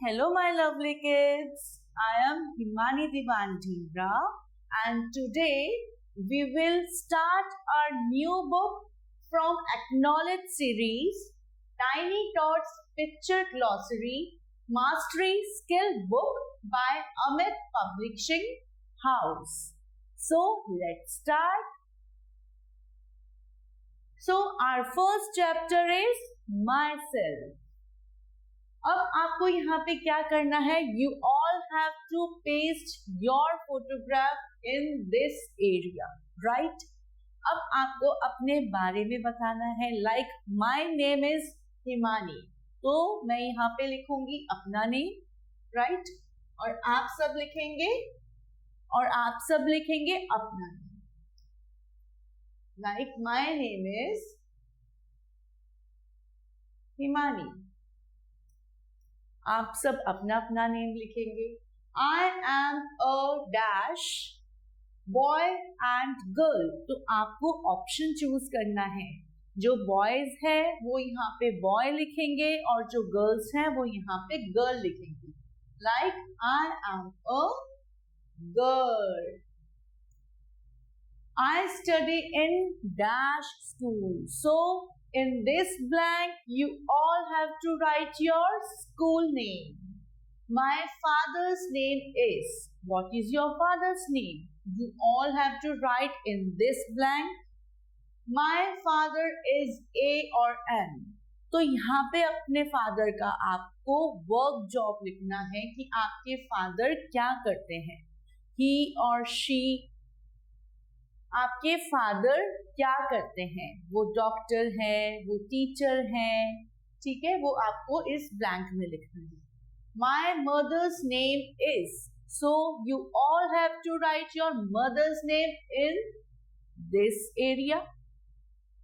Hello, my lovely kids. I am Himani Diwan Dhingra, and today we will start our new book from Acknowledge series, Tiny Tots Picture Glossary Mastery Skill Book by Amit Publishing House. So let's start. So our first chapter is myself. अब आपको यहाँ पे क्या करना है? You all have to paste your photograph in this area, right? अब आपको अपने बारे में बताना है. Like my name is Himani, तो मैं यहाँ पे लिखूंगी अपना नेम, right? और आप सब लिखेंगे अपना name. Like my name is Himani. आप सब अपना अपना नेम लिखेंगे. I am a dash boy and girl. तो आपको ऑप्शन चूज करना है. जो बॉयज है वो यहाँ पे बॉय लिखेंगे और जो गर्ल्स हैं वो यहाँ पे गर्ल लिखेंगे. Like I am a girl. I study in dash school. So in this blank, you all have to write your school name. My father's name is. What is your father's name? You all have to write in this blank. My father is A or M. तो यहाँ पे अपने father का आपको work job लिखना है कि आपके फादर क्या करते हैं. He or she. आपके फादर क्या करते हैं? वो डॉक्टर है, वो टीचर हैं, ठीक है, वो आपको इस ब्लैंक में लिखना है. My mother's name is. So you all have to write your mother's name in this area.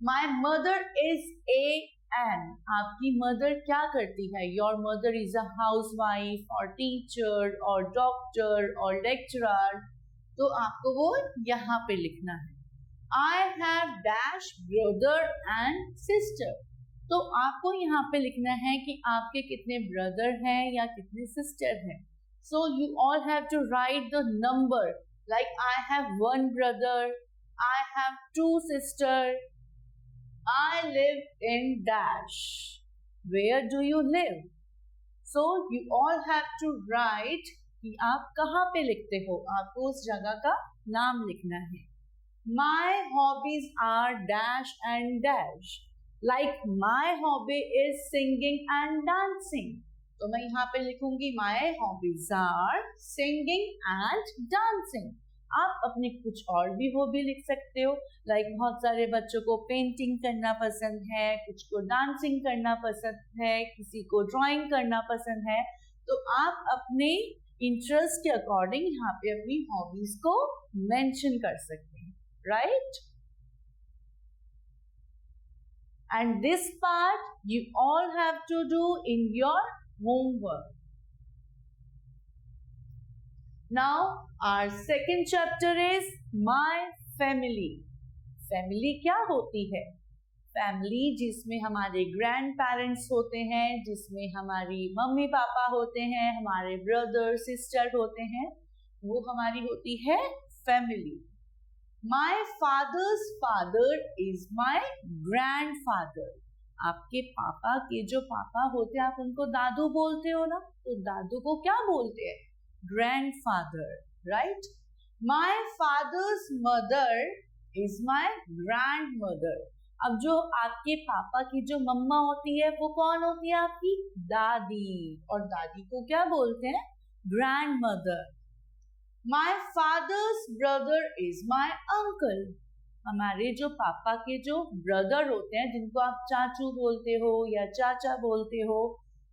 My mother is a an. आपकी मदर क्या करती है? Your mother is a housewife और टीचर और डॉक्टर और लेक्चरर. तो आपको वो यहाँ पे लिखना है. I have dash brother and sister. तो आपको यहाँ पे लिखना है कि आपके कितने ब्रदर हैं या कितने सिस्टर हैं. So you all have to write the number. Like I have one brother, I have two sisters, I live in dash. Where do you live? So you all have to write कि आप कहाँ पे लिखते हो. आपको उस जगह का नाम लिखना है. My hobbies are dash and dash. Like my hobby is singing and dancing. तो मैं यहाँ पे लिखूंगी my hobbies are singing and dancing. आप अपनी कुछ और भी हॉबी लिख सकते हो. Like बहुत सारे बच्चों को पेंटिंग करना पसंद है, कुछ को डांसिंग करना पसंद है, किसी को ड्राइंग करना पसंद है. तो आप अपने इंटरेस्ट के अकॉर्डिंग यहाँ पे अपनी हॉबीज को मेंशन कर सकते हैं, right? And this part you all have to do in your homework. Now our second chapter is my family. Family क्या होती है? फैमिली जिसमें हमारे ग्रैंड पेरेंट्स होते हैं, जिसमें हमारी मम्मी पापा होते हैं, हमारे ब्रदर सिस्टर होते हैं, वो हमारी होती है family. My father's father is my grand father. आपके पापा के जो पापा होते हैं आप उनको दादू बोलते हो ना, तो दादू को क्या बोलते हैं? Grand father, right? My father's mother is my grand mother. अब जो आपके पापा की जो मम्मा होती है वो कौन होती है? आपकी दादी. और दादी को क्या बोलते हैं? Grand mother. My father's brother is my uncle. हमारे जो पापा के जो ब्रदर होते हैं, जिनको आप चाचू बोलते हो या चाचा बोलते हो,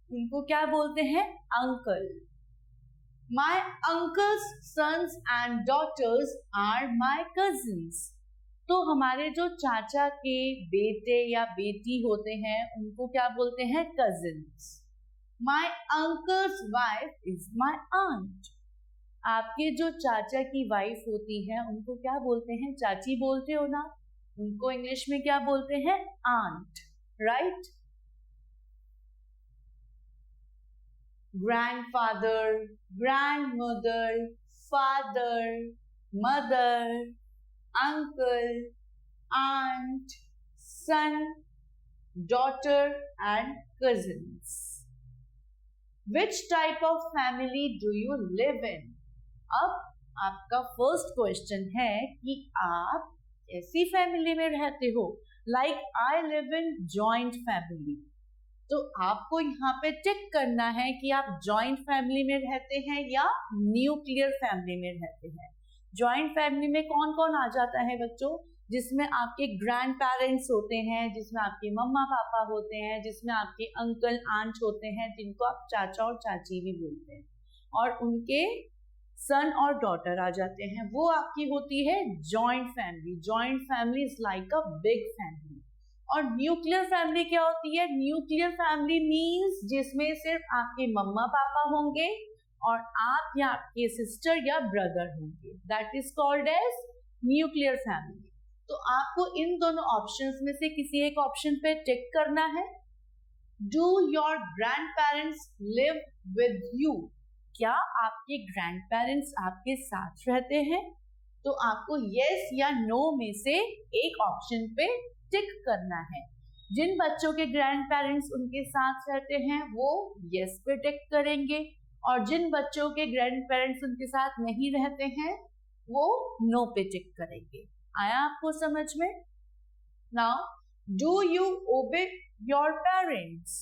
उनको क्या बोलते हैं? Uncle. My uncle's sons and daughters are my cousins. तो हमारे जो चाचा के बेटे या बेटी होते हैं उनको क्या बोलते हैं? Cousins. My uncle's wife is my aunt. आपके जो चाचा की वाइफ होती है उनको क्या बोलते हैं? चाची बोलते हो ना, उनको इंग्लिश में क्या बोलते हैं? Aunt, right? grandfather, grandmother, father, mother, uncle, aunt, son, daughter and cousins. Which type of family do you live in? अब आपका फर्स्ट क्वेश्चन है कि आप ऐसी फैमिली में रहते हो, like I live in joint family, तो आपको यहाँ पे टिक करना है कि आप जॉइंट फैमिली में रहते हैं या न्यूक्लियर फैमिली में रहते हैं। जॉइंट फैमिली में कौन कौन आ जाता है बच्चों? जिसमें आपके ग्रैंड पेरेंट्स होते हैं, जिसमें आपके मम्मा पापा होते हैं, जिसमें आपके अंकल आंट होते हैं, जिनको आप चाचा और चाची भी बोलते हैं, और उनके सन और डॉटर आ जाते हैं, वो आपकी होती है joint family. Joint family is like a big family. और न्यूक्लियर फैमिली क्या होती है? न्यूक्लियर फैमिली मीन्स जिसमें सिर्फ आपके मम्मा पापा होंगे और आप या आपके सिस्टर या ब्रदर होंगे, that is called as nuclear family. तो आपको इन दोनों ऑप्शंस में से किसी एक ऑप्शन पे टिक करना है। Do your grand parents live with you? क्या आपके ग्रैंड पेरेंट्स आपके साथ रहते हैं? तो आपको यस या नो में से एक ऑप्शन पे टिक करना है। जिन बच्चों के ग्रैंड पेरेंट्स उनके साथ रहते हैं वो यस पे टिक करेंगे, और जिन बच्चों के ग्रैंड पेरेंट्स उनके साथ नहीं रहते हैं वो नो पे टिक करेंगे। आया आपको समझ में? नाउ डू यू ओबे योर पेरेंट्स?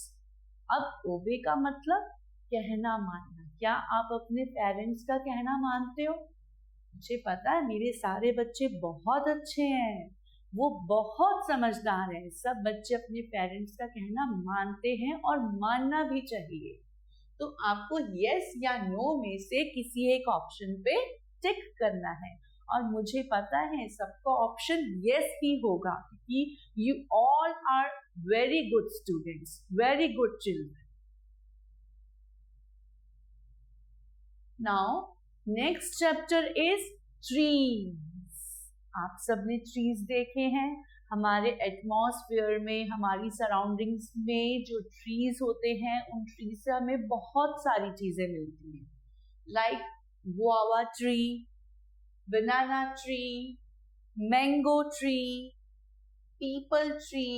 अब ओबे का मतलब कहना मानना। क्या आप अपने पेरेंट्स का कहना मानते हो? मुझे पता है मेरे सारे बच्चे बहुत अच्छे हैं, वो बहुत समझदार हैं। सब बच्चे अपने पेरेंट्स का कहना मानते हैं और मानना भी चाहिए। तो आपको यस या नो में से किसी एक ऑप्शन पे टिक करना है, और मुझे पता है सबका ऑप्शन यस ही होगा, क्योंकि you all are very good students, very good children. Now next chapter is trees. आप सबने ट्रीज देखे हैं। हमारे एटमॉस्फेयर में, हमारी सराउंडिंग्स में जो ट्रीज होते हैं, उन ट्रीज से हमें बहुत सारी चीजें मिलती हैं, लाइक गुआवा ट्री, बनाना tree, mango tree, people tree,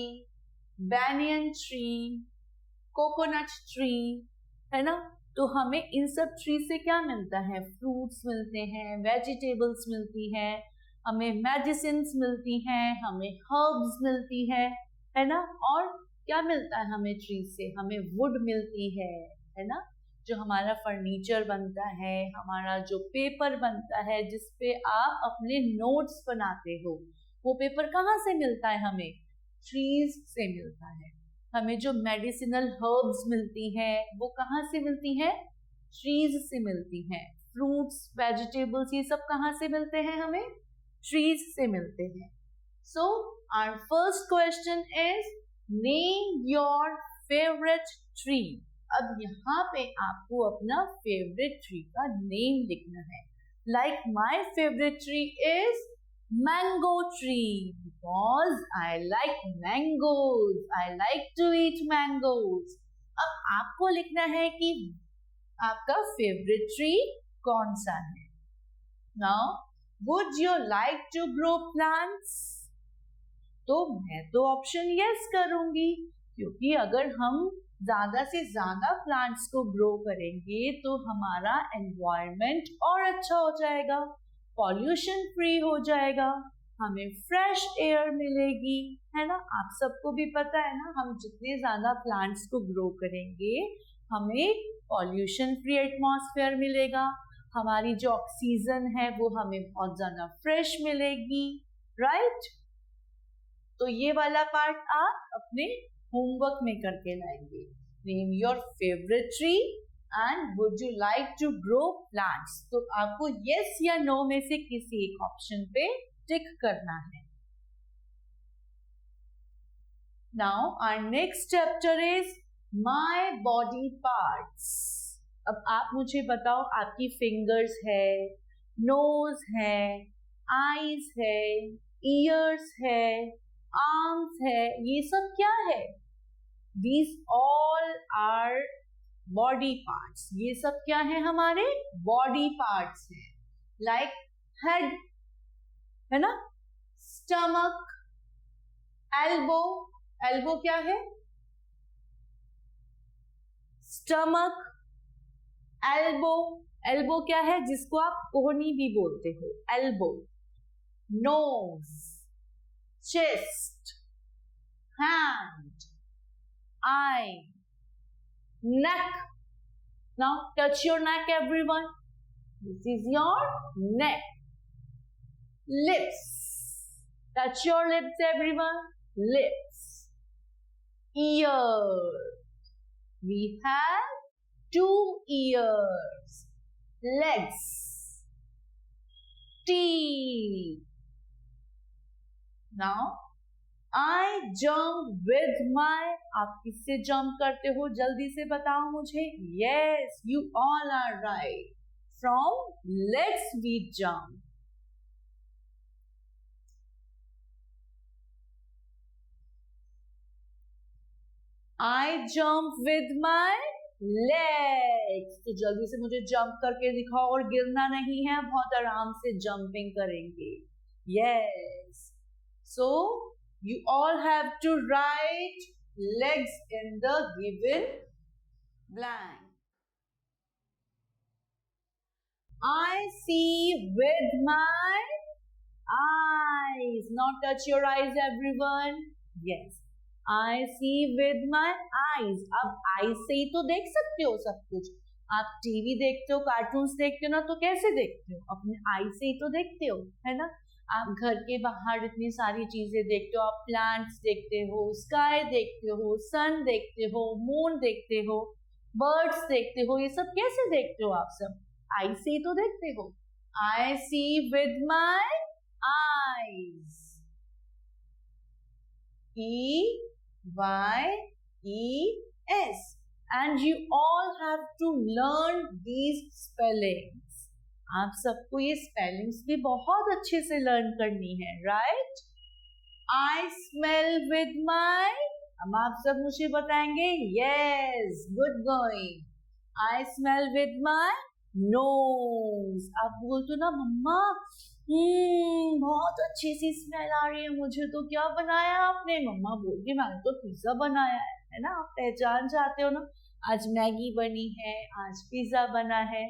banyan tree, coconut tree, है ना। तो हमें इन सब ट्री से क्या मिलता है? फ्रूट्स मिलते हैं, वेजिटेबल्स मिलती हैं, हमें मेडिसिन्स मिलती हैं, हमें हर्ब्स मिलती है ना। और क्या मिलता है हमें ट्री से? हमें वुड मिलती है ना, जो हमारा फर्नीचर बनता है, हमारा जो पेपर बनता है जिसपे आप अपने नोट्स बनाते हो, वो पेपर कहाँ से मिलता है? हमें ट्रीज से मिलता है। हमें जो मेडिसिनल हर्ब्स मिलती हैं वो कहाँ से मिलती हैं? ट्रीज से मिलती हैं। फ्रूट्स, वेजिटेबल्स, ये सब कहाँ से मिलते हैं? हमें ट्रीज से मिलते हैं। So our first question is name your favourite tree. अब यहाँ पे आपको अपना फेवरेट ट्री का नेम लिखना है। Like my favourite tree is mango tree because I like mangoes. I like to eat mangoes. अब आपको लिखना है कि आपका फेवरेट ट्री कौन सा है। Now, would you like to grow plants? तो मैं तो ऑप्शन यस करूंगी, क्योंकि अगर हम ज्यादा से ज्यादा प्लांट्स को ग्रो करेंगे तो हमारा एनवायरनमेंट और अच्छा हो जाएगा, पॉल्यूशन फ्री हो जाएगा, हमें फ्रेश एयर मिलेगी, है ना। आप सबको भी पता है ना, हम जितने ज्यादा प्लांट्स को ग्रो करेंगे हमें पॉल्यूशन फ्री एटमॉस्फेयर मिलेगा, हमारी जो ऑक्सीजन है वो हमें बहुत ज्यादा फ्रेश मिलेगी, राइट। तो ये वाला पार्ट आप अपने होमवर्क में करके लाएंगे। Name your favourite tree and would you like to grow plants? तो आपको yes या no में से किसी एक ऑप्शन पे टिक करना है। Now our next chapter is my body parts. अब आप मुझे बताओ, आपकी फिंगर्स है, नोज है, आईज है, ईयर्स है, आर्म्स है, ये सब क्या है? These all are body parts, ये सब क्या है हमारे बॉडी पार्ट्स हैं. लाइक हेड है ना, स्टमक, एल्बो. एल्बो क्या है? Stomach, elbow. एल्बो क्या है? जिसको आप कोहनी भी बोलते हो, elbow. Knows, chest, hand, I, neck. Now touch your neck, everyone. This is your neck. Lips. Touch your lips, everyone. Lips. Ears. We have 2 ears. Legs. Teeth. Now I jump with my. आप किससे jump करते हो? जल्दी से बताओ मुझे. Yes, you all are right. From legs we jump. I jump with my legs. तो जल्दी से मुझे जंप करके दिखाओ, और गिरना नहीं है, बहुत आराम से जंपिंग करेंगे. Yes. So you all have to write legs in the given blank. I see with my eyes. Now touch your eyes, everyone. Yes. I see with my eyes. अब eyes से ही तो देख सकते हो सब कुछ. आप टीवी देखते हो, कार्टून्स देखते हो ना, तो कैसे देखते हो? अपने आई से ही तो देखते हो, है ना. आप घर के बाहर इतनी सारी चीजें देखते हो. आप प्लांट्स देखते हो, स्काई देखते हो, सन देखते हो, मून देखते हो, बर्ड्स देखते हो. ये सब कैसे देखते हो आप सब? आई से ही तो देखते हो. I see with my eyes. EYES. And you all have to learn these spellings. आप सबको ये spellings भी बहुत अच्छे से learn करनी है, right? I smell with my. अब आप सब मुझे बताएंगे. Yes, good going. I smell with my nose. आप बोलते हो ना मम्मा, बहुत अच्छी सी स्मेल आ रही है मुझे, तो क्या बनाया आपने? मम्मा बोलती मैंने तो पिज्जा बनाया है ना. आप पहचान जाते हो ना, आज मैगी बनी है, आज पिज्जा बना है.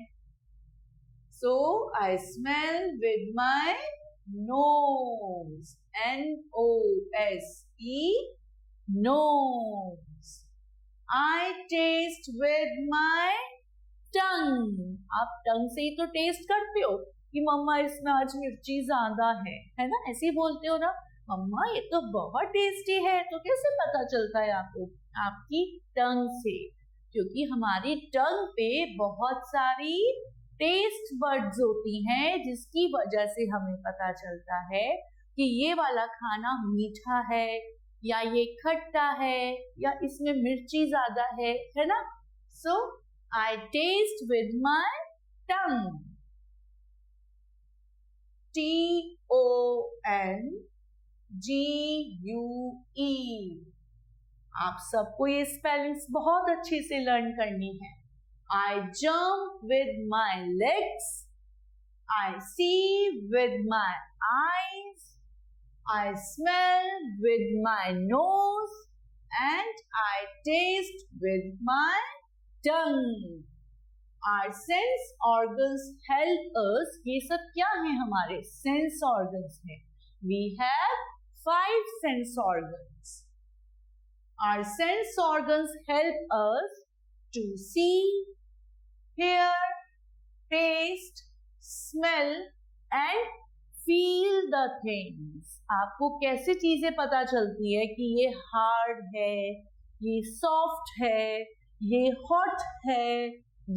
So I smell with my nose. NOSE, nose. I taste with my tongue. आप टंग से ही तो टेस्ट करते हो कि मम्मा इसमें आज मिर्ची ज्यादा है ना. ऐसे ही बोलते हो ना, मम्मा ये तो बहुत टेस्टी है. तो कैसे पता चलता है आपको? आपकी टंग से, क्योंकि हमारी टंग पे बहुत सारी टेस्ट बर्ड्स होती हैं, जिसकी वजह से हमें पता चलता है कि ये वाला खाना मीठा है, या ये खट्टा है, या इसमें मिर्ची ज्यादा है ना. So I taste with my tongue. TONGUE. आप सबको ये स्पेलिंग्स बहुत अच्छे से लर्न करनी है. I jump with my legs. I see with my eyes. I smell with my nose. And I taste with my tongue. Our sense organs help us. ये सब क्या है? हमारे sense organs हैं. We have 5 sense organs. Our sense organs help us to see, hear, taste, smell and feel the things. आपको कैसे चीजें पता चलती है कि ये hard है, ये soft है, ये hot है,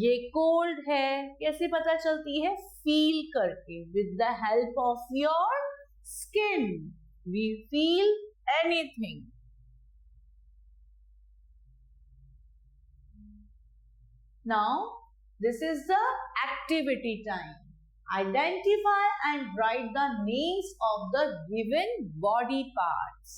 ये कोल्ड है? कैसे पता चलती है? फील करके. With the help of your skin we feel anything. Now this is the activity time. Identify and write the names of the given body parts.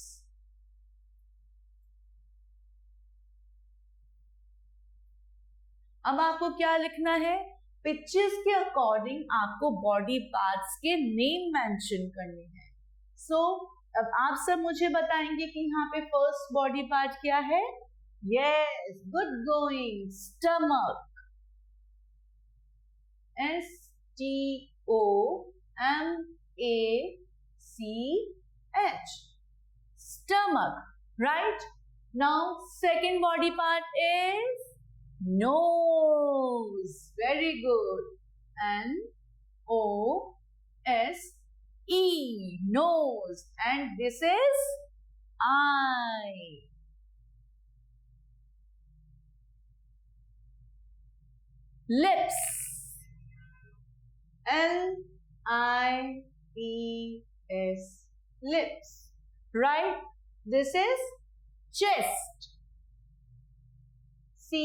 अब आपको क्या लिखना है, पिक्चर्स के अकॉर्डिंग आपको बॉडी पार्ट्स के नेम मेंशन करने हैं। सो अब आप सब मुझे बताएंगे कि यहाँ पे फर्स्ट बॉडी पार्ट क्या है। Yes, good going, stomach, STOMACH, stomach, right? Now second body part is nose. Very good. NOSE, nose, and this is eye. Lips, LIPS, lips, right? This is chest, CHEST.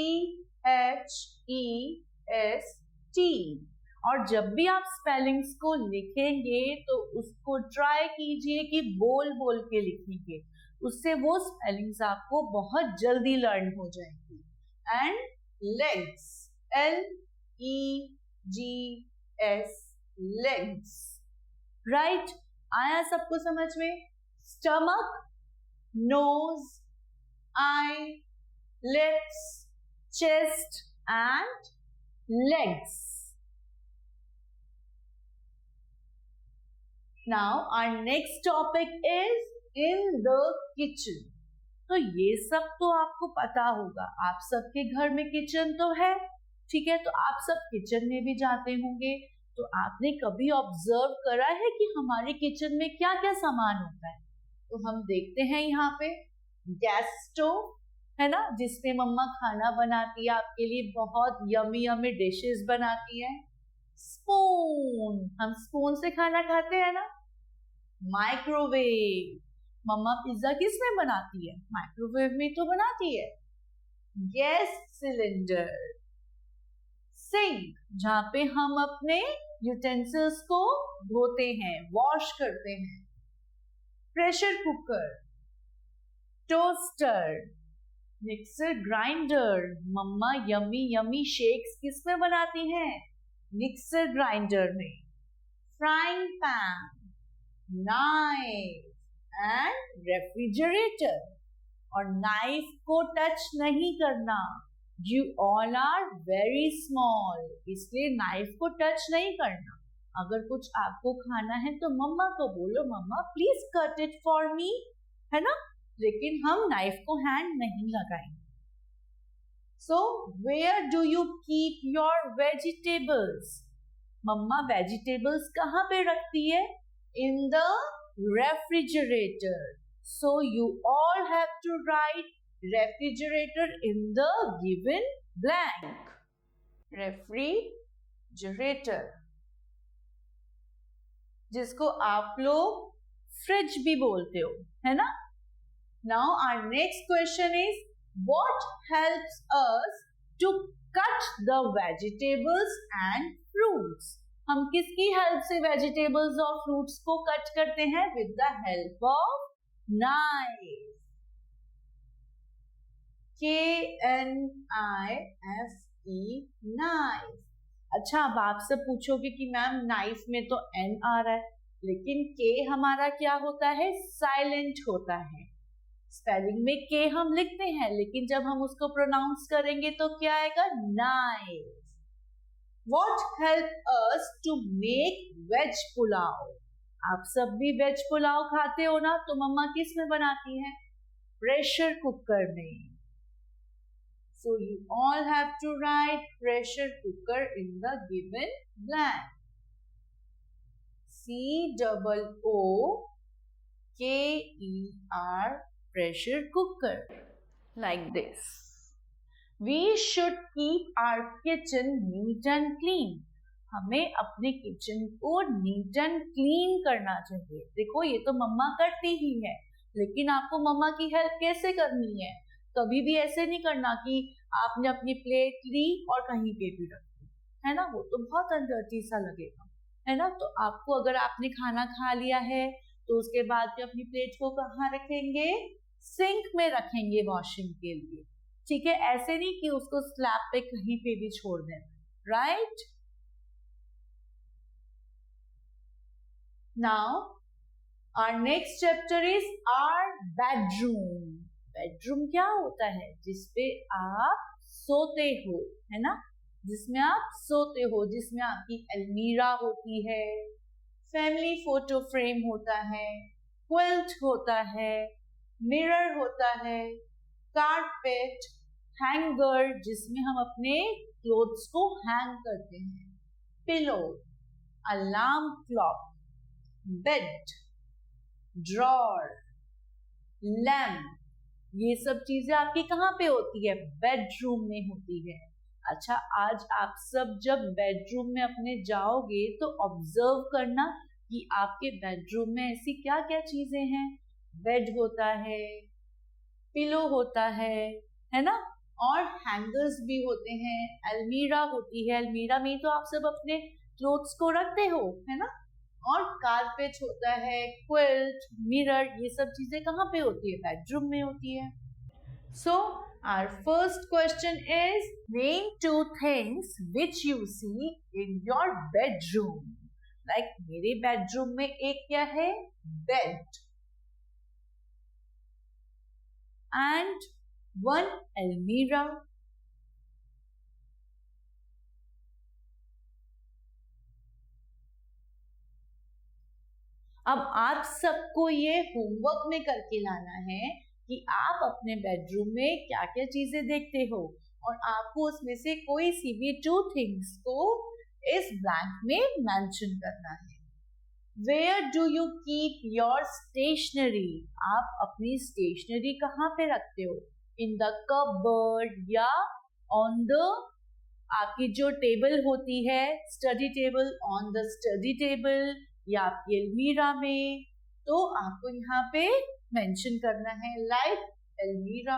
और जब भी आप spellings को लिखेंगे तो उसको ट्राई कीजिए कि बोल बोल के लिखेंगे, उससे वो स्पेलिंग्स आपको बहुत जल्दी लर्न हो जाएंगी। And legs, LEGS, legs, right? आया सबको समझ में? Stomach, nose, eye, lips, chest and legs. Now our next topic is in the kitchen. तो ये सब तो आपको पता होगा, आप सबके घर में किचन तो है, ठीक है? तो आप सब किचन में भी जाते होंगे, तो आपने कभी ऑब्जर्व करा है कि हमारे किचन में क्या क्या सामान होता है? तो हम देखते हैं यहाँ पे गैस स्टोव है ना, जिसपे मम्मा खाना बनाती है, आपके लिए बहुत यमी यमी डिशेस बनाती है। स्पून, हम स्पून से खाना खाते हैं ना। माइक्रोवेव, मम्मा पिज्जा किस में बनाती है? माइक्रोवेव में तो बनाती है। गैस सिलेंडर, सिंक, जहां पे हम अपने यूटेंसिल्स को धोते हैं, वॉश करते हैं। Pressure cooker, toaster, mixer grinder, mamma yummy yummy shakes किस में बनाती हैं? मिक्सर ग्राइंडर में। Frying pan, knife and refrigerator. और नाइफ को टच नहीं करना, you all are very small, इसलिए नाइफ को टच नहीं करना। अगर कुछ आपको खाना है तो मम्मा को बोलो, mamma please cut it for me, है ना? लेकिन हम नाइफ को हैंड नहीं लगाएंगे। So where do you keep your vegetables? Mamma vegetables कहाँ पे रखती है? In the refrigerator. So you all have to write refrigerator in the given blank. Refrigerator, जिसको आप लोग फ्रिज भी बोलते हो, है ना? Now our next question is, what helps us to cut the vegetables and fruits? हम किसकी हेल्प से वेजिटेबल्स और फ्रूट्स को कट करते हैं? With the help of knife. KNIFE, knife. अच्छा, अब आपसे पूछोगे कि मैम नाइफ में तो N आ रहा है, लेकिन K हमारा क्या होता है? साइलेंट होता है। स्पेलिंग में के हम लिखते हैं, लेकिन जब हम उसको प्रोनाउंस करेंगे तो क्या आएगा? Knife. What help us to make veg pulao? आप सब भी वेज पुलाव खाते हो ना, तो मम्मा किस में बनाती है? प्रेशर कुकर में। So you all have to write pressure cooker in the given blank. COOKER, pressure cooker, like this. We should keep our kitchen neat and clean. हमें अपने किचन को नीट एंड क्लीन करना चाहिए। देखो ये तो मम्मा करती ही है, लेकिन आपको मम्मा की हेल्प कैसे करनी है? कभी भी ऐसे नहीं करना कि आपने अपनी प्लेट ली और कहीं पे भी रख दी, है ना? वो तो बहुत अनडर्टी सा लगेगा, है ना? तो आपको अगर आपने खाना खा लिया है तो उसके बाद भी अपनी प्लेट को कहाँ रखेंगे? सिंक में रखेंगे वॉशिंग के लिए, ठीक है, ऐसे नहीं कि उसको स्लैब पे कहीं पे भी छोड़ दें, right. Now our next chapter is our bedroom. Bedroom क्या होता है? जिसपे आप सोते हो, है ना, जिसमें आप सोते हो, जिसमें आपकी अलमीरा होती है, फैमिली फोटो फ्रेम होता है, क्विल्ट होता है, मिरर होता है, कारपेट, हैंगर जिसमें हम अपने क्लोथ्स को हैंग करते हैं, pillow, alarm clock, bed, drawer, lamp, ये सब चीजें आपकी कहाँ पे होती है? बेडरूम में होती है। अच्छा, आज आप सब जब बेडरूम में अपने जाओगे तो ऑब्जर्व करना कि आपके बेडरूम में ऐसी क्या क्या चीजें हैं। बेड होता है, पिलो होता है ना, और हैंगर्स भी होते हैं, अलमीरा होती है, अलमीरा में तो आप सब अपने क्लोथ्स को रखते हो, है ना, और कारपेट होता है, क्विल्ट, मिरर, ये सब चीजें कहाँ पे होती है? बेडरूम में होती है। So our first question is, name 2 things which you see in your bedroom. Like मेरे बेडरूम में एक क्या है? Bed and one almirah. अब आप सबको ये होमवर्क में करके लाना है कि आप अपने बेडरूम में क्या क्या चीजें देखते हो, और आपको उसमें से कोई सी भी 2 थिंग्स को इस ब्लैंक में मेंशन करना है। Where do you keep your stationery? आप अपनी स्टेशनरी कहाँ पे रखते हो? In the cupboard या on the, आपकी जो टेबल होती है study table, on the study table या आपकी अलमीरा में, तो आपको यहाँ पे मेंशन करना है लाइक अलमीरा।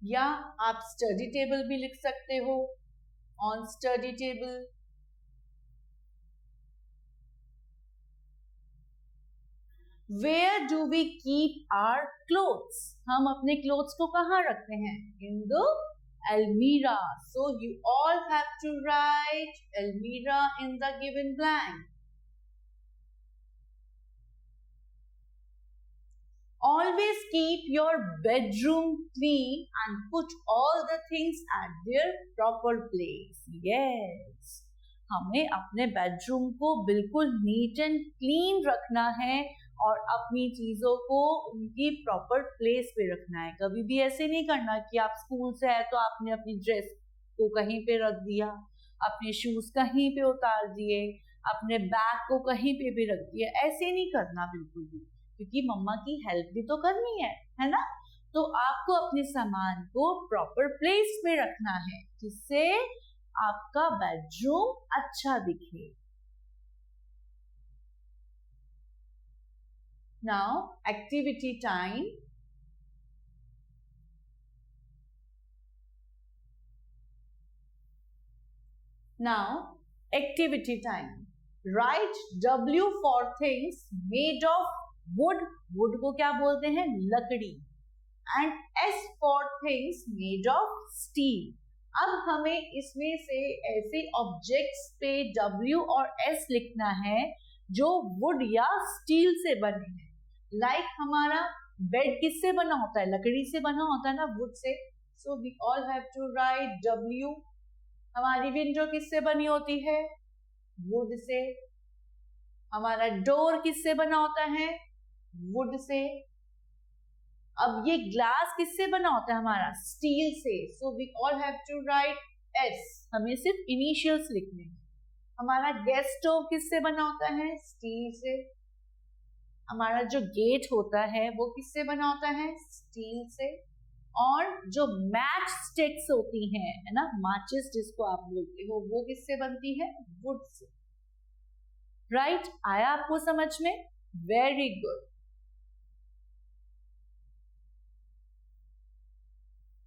या आप स्टडी टेबल भी लिख सकते हो, on study table. Where do we keep our clothes? हम अपने क्लोथ्स को कहाँ रखते हैं? In the almirah. So you all have to write almirah in the given blank. Always keep your bedroom clean and put all the things at their proper place. Yes, हमें अपने bedroom को बिल्कुल नीट एंड क्लीन रखना है और अपनी चीजों को उनकी प्रॉपर प्लेस पे रखना है। कभी भी ऐसे नहीं करना कि आप स्कूल से आए तो आपने अपनी ड्रेस को कहीं पे रख दिया, अपने शूज कहीं पे उतार दिए, अपने बैग को कहीं पे भी रख दिया। ऐसे नहीं करना बिल्कुल भी, क्योंकि मम्मा की हेल्प भी तो करनी है ना। तो आपको अपने सामान को प्रॉपर प्लेस में रखना है जिससे आपका बेडरूम अच्छा दिखे। Now activity time. Now activity time. Right W for things made of wood, wood को क्या बोलते हैं? लकड़ी। And S for things made of steel। अब हमें इसमें से ऐसे ऑब्जेक्ट्स पे W और S लिखना है जो वुड या स्टील से बने हैं। लाइक हमारा बेड किससे बना होता है? लकड़ी से बना होता है ना, वुड से। So we all have to write W। हमारी विंडो किससे बनी होती है? Would say. हमारा डोर किससे बना होता है? Would say. अब ये ग्लास किससे बना होता है हमारा? स्टील से। So we all have to write S। हमें सिर्फ इनिशियल्स लिखने हैं। हमारा गैस स्टोव किससे बना होता है? स्टील से। हमारा जो गेट होता है वो किससे बना होता है? स्टील से। और जो मैच स्टिक्स होती हैं, है ना, माचिस जिसको आप बोलते हो, वो किससे बनती है? Would say. राइट? आया आपको समझ में? Very good.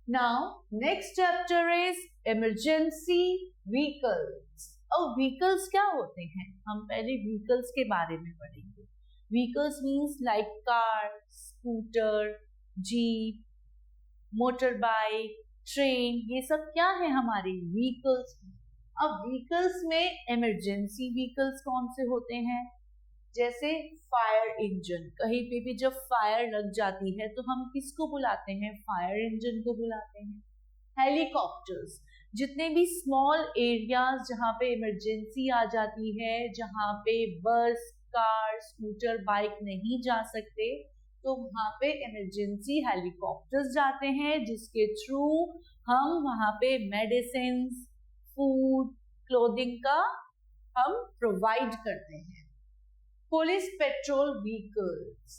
Now, next chapter is emergency vehicles. अब vehicles क्या होते हैं? हम पहले vehicles के बारे में पढ़ेंगे। Vehicles means like car, scooter, jeep, motorbike, train, ये सब क्या है हमारे vehicles। अब vehicles में emergency vehicles कौन से होते हैं, जैसे फायर इंजन। कहीं पे भी जब फायर लग जाती है तो हम किसको बुलाते हैं, फायर इंजन को बुलाते हैं। हेलीकॉप्टर्स, जितने भी स्मॉल एरियाज जहाँ पे इमरजेंसी आ जाती है, जहाँ पे बस, कार, स्कूटर, बाइक नहीं जा सकते, तो वहाँ पे इमरजेंसी हेलीकॉप्टर्स जाते हैं, जिसके थ्रू हम वहाँ पे मेडिसिन, फूड, क्लोथिंग का हम प्रोवाइड करते हैं। Police petrol vehicles,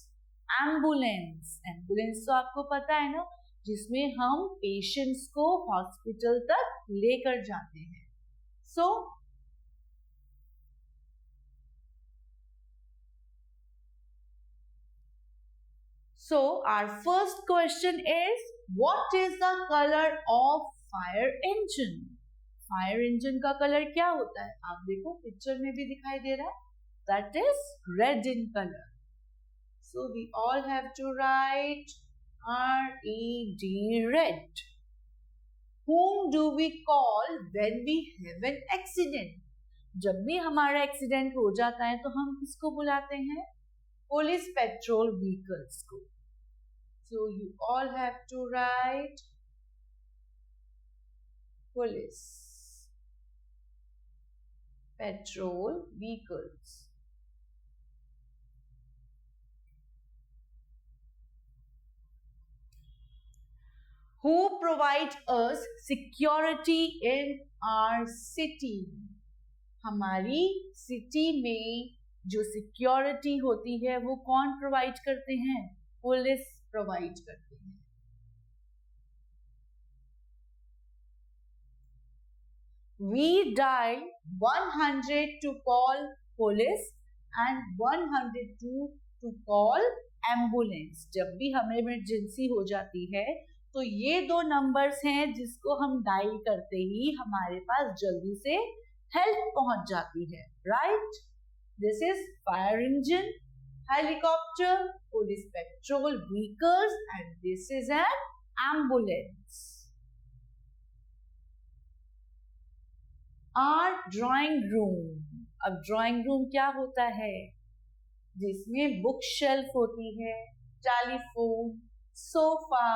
ambulance, ambulance तो आपको पता है ना, जिसमें हम पेशेंट्स को हॉस्पिटल तक लेकर जाते हैं। So our first question is, what is the color of fire engine? Fire engine का कलर क्या होता है, आप देखो पिक्चर में भी दिखाई दे रहा है, that is red in color. So we all have to write R-E-D, red. Whom do we call when we have an accident? जब भी हमारा एक्सीडेंट हो जाता है तो हम किसको बुलाते हैं, पुलिस पेट्रोल व्हीकल्स को। So you all have to write police petrol vehicles. Who provide us security in our city? हमारी सिटी में जो सिक्योरिटी होती है वो कौन प्रोवाइड करते हैं, पुलिस प्रोवाइड करते हैं। We dial 100 to call police and 102 to call ambulance। जब भी हमें इमरजेंसी हो जाती है तो ये दो नंबर्स हैं जिसको हम डायल करते ही हमारे पास जल्दी से हेल्प पहुंच जाती है, right. This is fire engine, helicopter, police patrol vehicles, and this is an ambulance. Our drawing room, अब ड्राइंग रूम क्या होता है, जिसमें बुक शेल्फ होती है, telephone, sofa,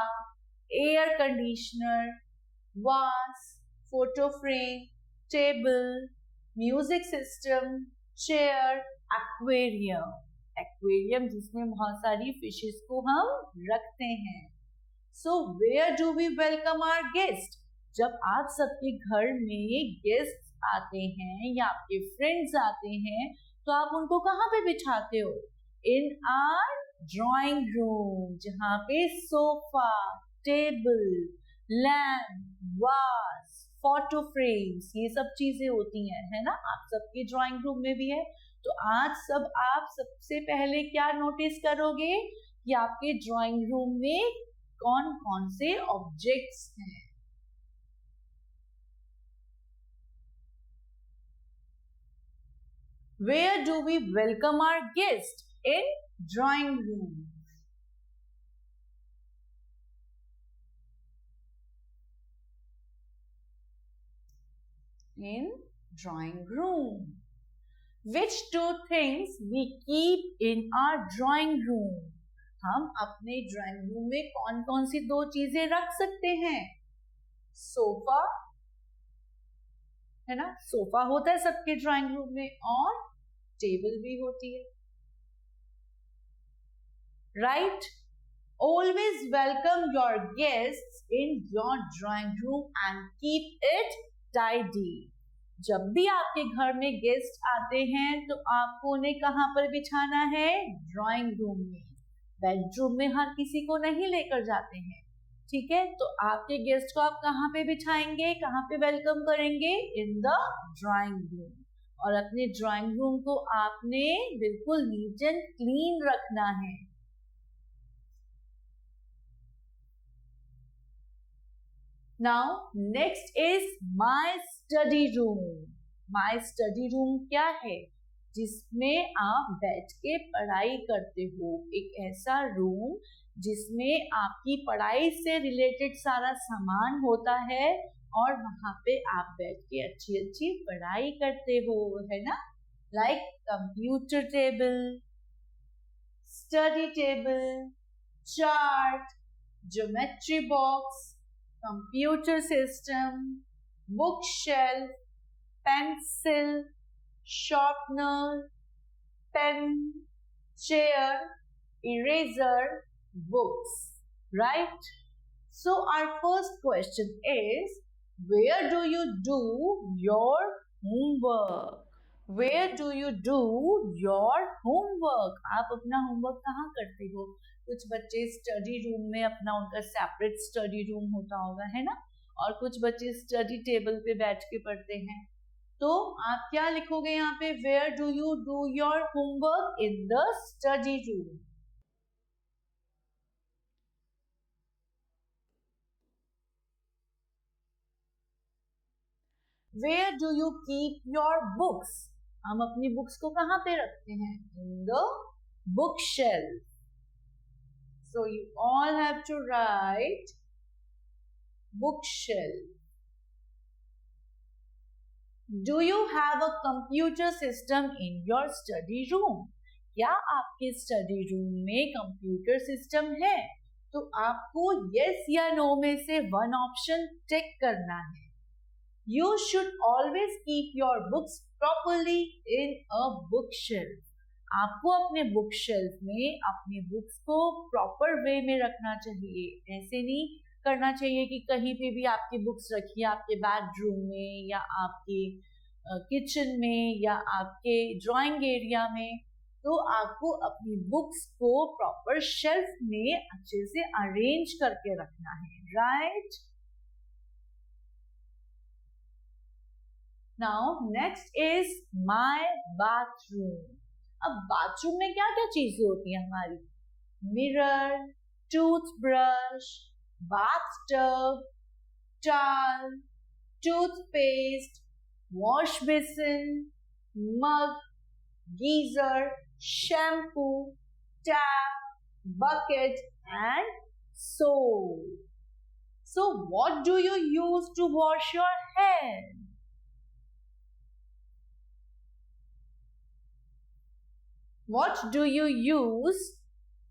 air conditioner, vase, photo frame, table, music system, chair, aquarium, aquarium जिसमें बहुत सारी फिशेस को हम रखते हैं। So where do we welcome our guest? जब आप सबके घर में गेस्ट आते हैं या आपके फ्रेंड्स आते हैं तो आप उनको कहाँ पे बिठाते हो, इन आवर ड्राइंग रूम, जहाँ पे सोफा, टेबल, लैम्प, वास, फोटो फ्रेम्स, ये सब चीजें होती हैं, है ना, आप सबके ड्राइंग रूम में भी है। तो आज आप सबसे पहले क्या नोटिस करोगे कि आपके ड्राइंग रूम में कौन कौन से ऑब्जेक्ट्स हैं। Where do we welcome our guest? In drawing room. In drawing room. Which two things we keep in our drawing room? हम अपने ड्राइंग रूम में कौन कौन सी दो चीजें रख सकते हैं, सोफा है ना, सोफा होता है सबके ड्राइंग रूम में, और टेबल भी होती है, right. Always welcome your guests in your drawing room and keep it tidy. जब भी आपके घर में गेस्ट आते हैं तो आपको उन्हें कहाँ पर बिछाना है, ड्राइंग रूम में। बेडरूम में हर किसी को नहीं लेकर जाते हैं, ठीक है। तो आपके गेस्ट को आप कहाँ पे बिछाएंगे, कहाँ पे वेलकम करेंगे, इन द ड्राइंग रूम। और अपने ड्राइंग रूम को आपने बिल्कुल नीट एंड क्लीन रखना है। Now next is my study room. My study room क्या है, जिसमें आप बैठ के पढ़ाई करते हो, एक ऐसा रूम जिसमें आपकी पढ़ाई से रिलेटेड सारा सामान होता है और वहां पे आप बैठ के अच्छी अच्छी पढ़ाई करते हो, है ना? Like computer table, study table, chart, geometry box, computer system, book shelf, pencil, sharpener, pen, chair, eraser, books, right? So our first question is, where do you do your homework? Where do you do your homework? आप अपना homework कहाँ करते हो? कुछ बच्चे study room में अपना उनका सेपरेट स्टडी रूम होता होगा, है ना? और कुछ बच्चे स्टडी टेबल पे बैठ के पढ़ते हैं। तो आप क्या लिखोगे यहाँ पे? Where do you do your homework? In the study room. Where do you keep your books? हम अपनी बुक्स को कहाँ पे रखते हैं? In the book shelf. So you all have to write book shelf. Do you have a computer system in your study room? क्या आपके study room में कंप्यूटर सिस्टम है? तो आपको yes या no में से वन ऑप्शन टिक करना है। You should always keep your books properly in a bookshelf. आपको अपने बुक शेल्फ में अपनी बुक्स को प्रॉपर वे में रखना चाहिए। ऐसे नहीं करना चाहिए कि कहीं पे भी आपकी बुक्स रखी है, आपके बेडरूम में या आपके किचन में या आपके ड्राइंग एरिया में। तो आपको अपनी बुक्स को प्रॉपर शेल्फ में अच्छे से अरेंज करके रखना है, right? Now next is my bathroom. अब बाथरूम में क्या क्या चीजें होती हैं हमारी? Mirror, toothbrush, bathtub, towel, toothpaste, wash basin, mug, geyser, shampoo, tap, bucket, and soap. So what do you use to wash your hair? What do you use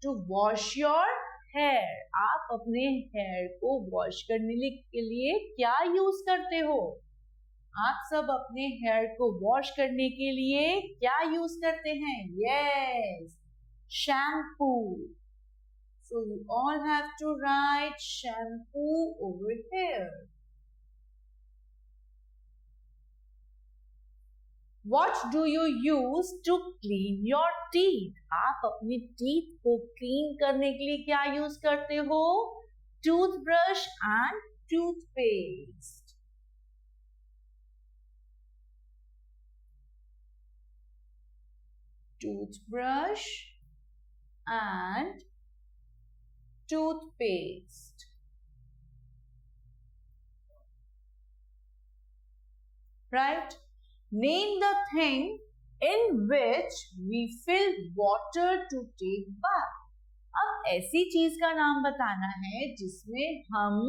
to wash your hair? आप अपने hair को wash करने के लिए क्या use करते हो? आप सब अपने हेयर को वॉश करने के लिए क्या यूज करते हैं? Yes, shampoo. So you all have to write shampoo over here. What do you use to clean your teeth? आप अपने टीथ को क्लीन करने के लिए क्या यूज करते हो? Toothbrush and toothpaste. Toothbrush and toothpaste. Right? Name the thing in which we fill water to take bath. अब ऐसी चीज का नाम बताना है जिसमें हम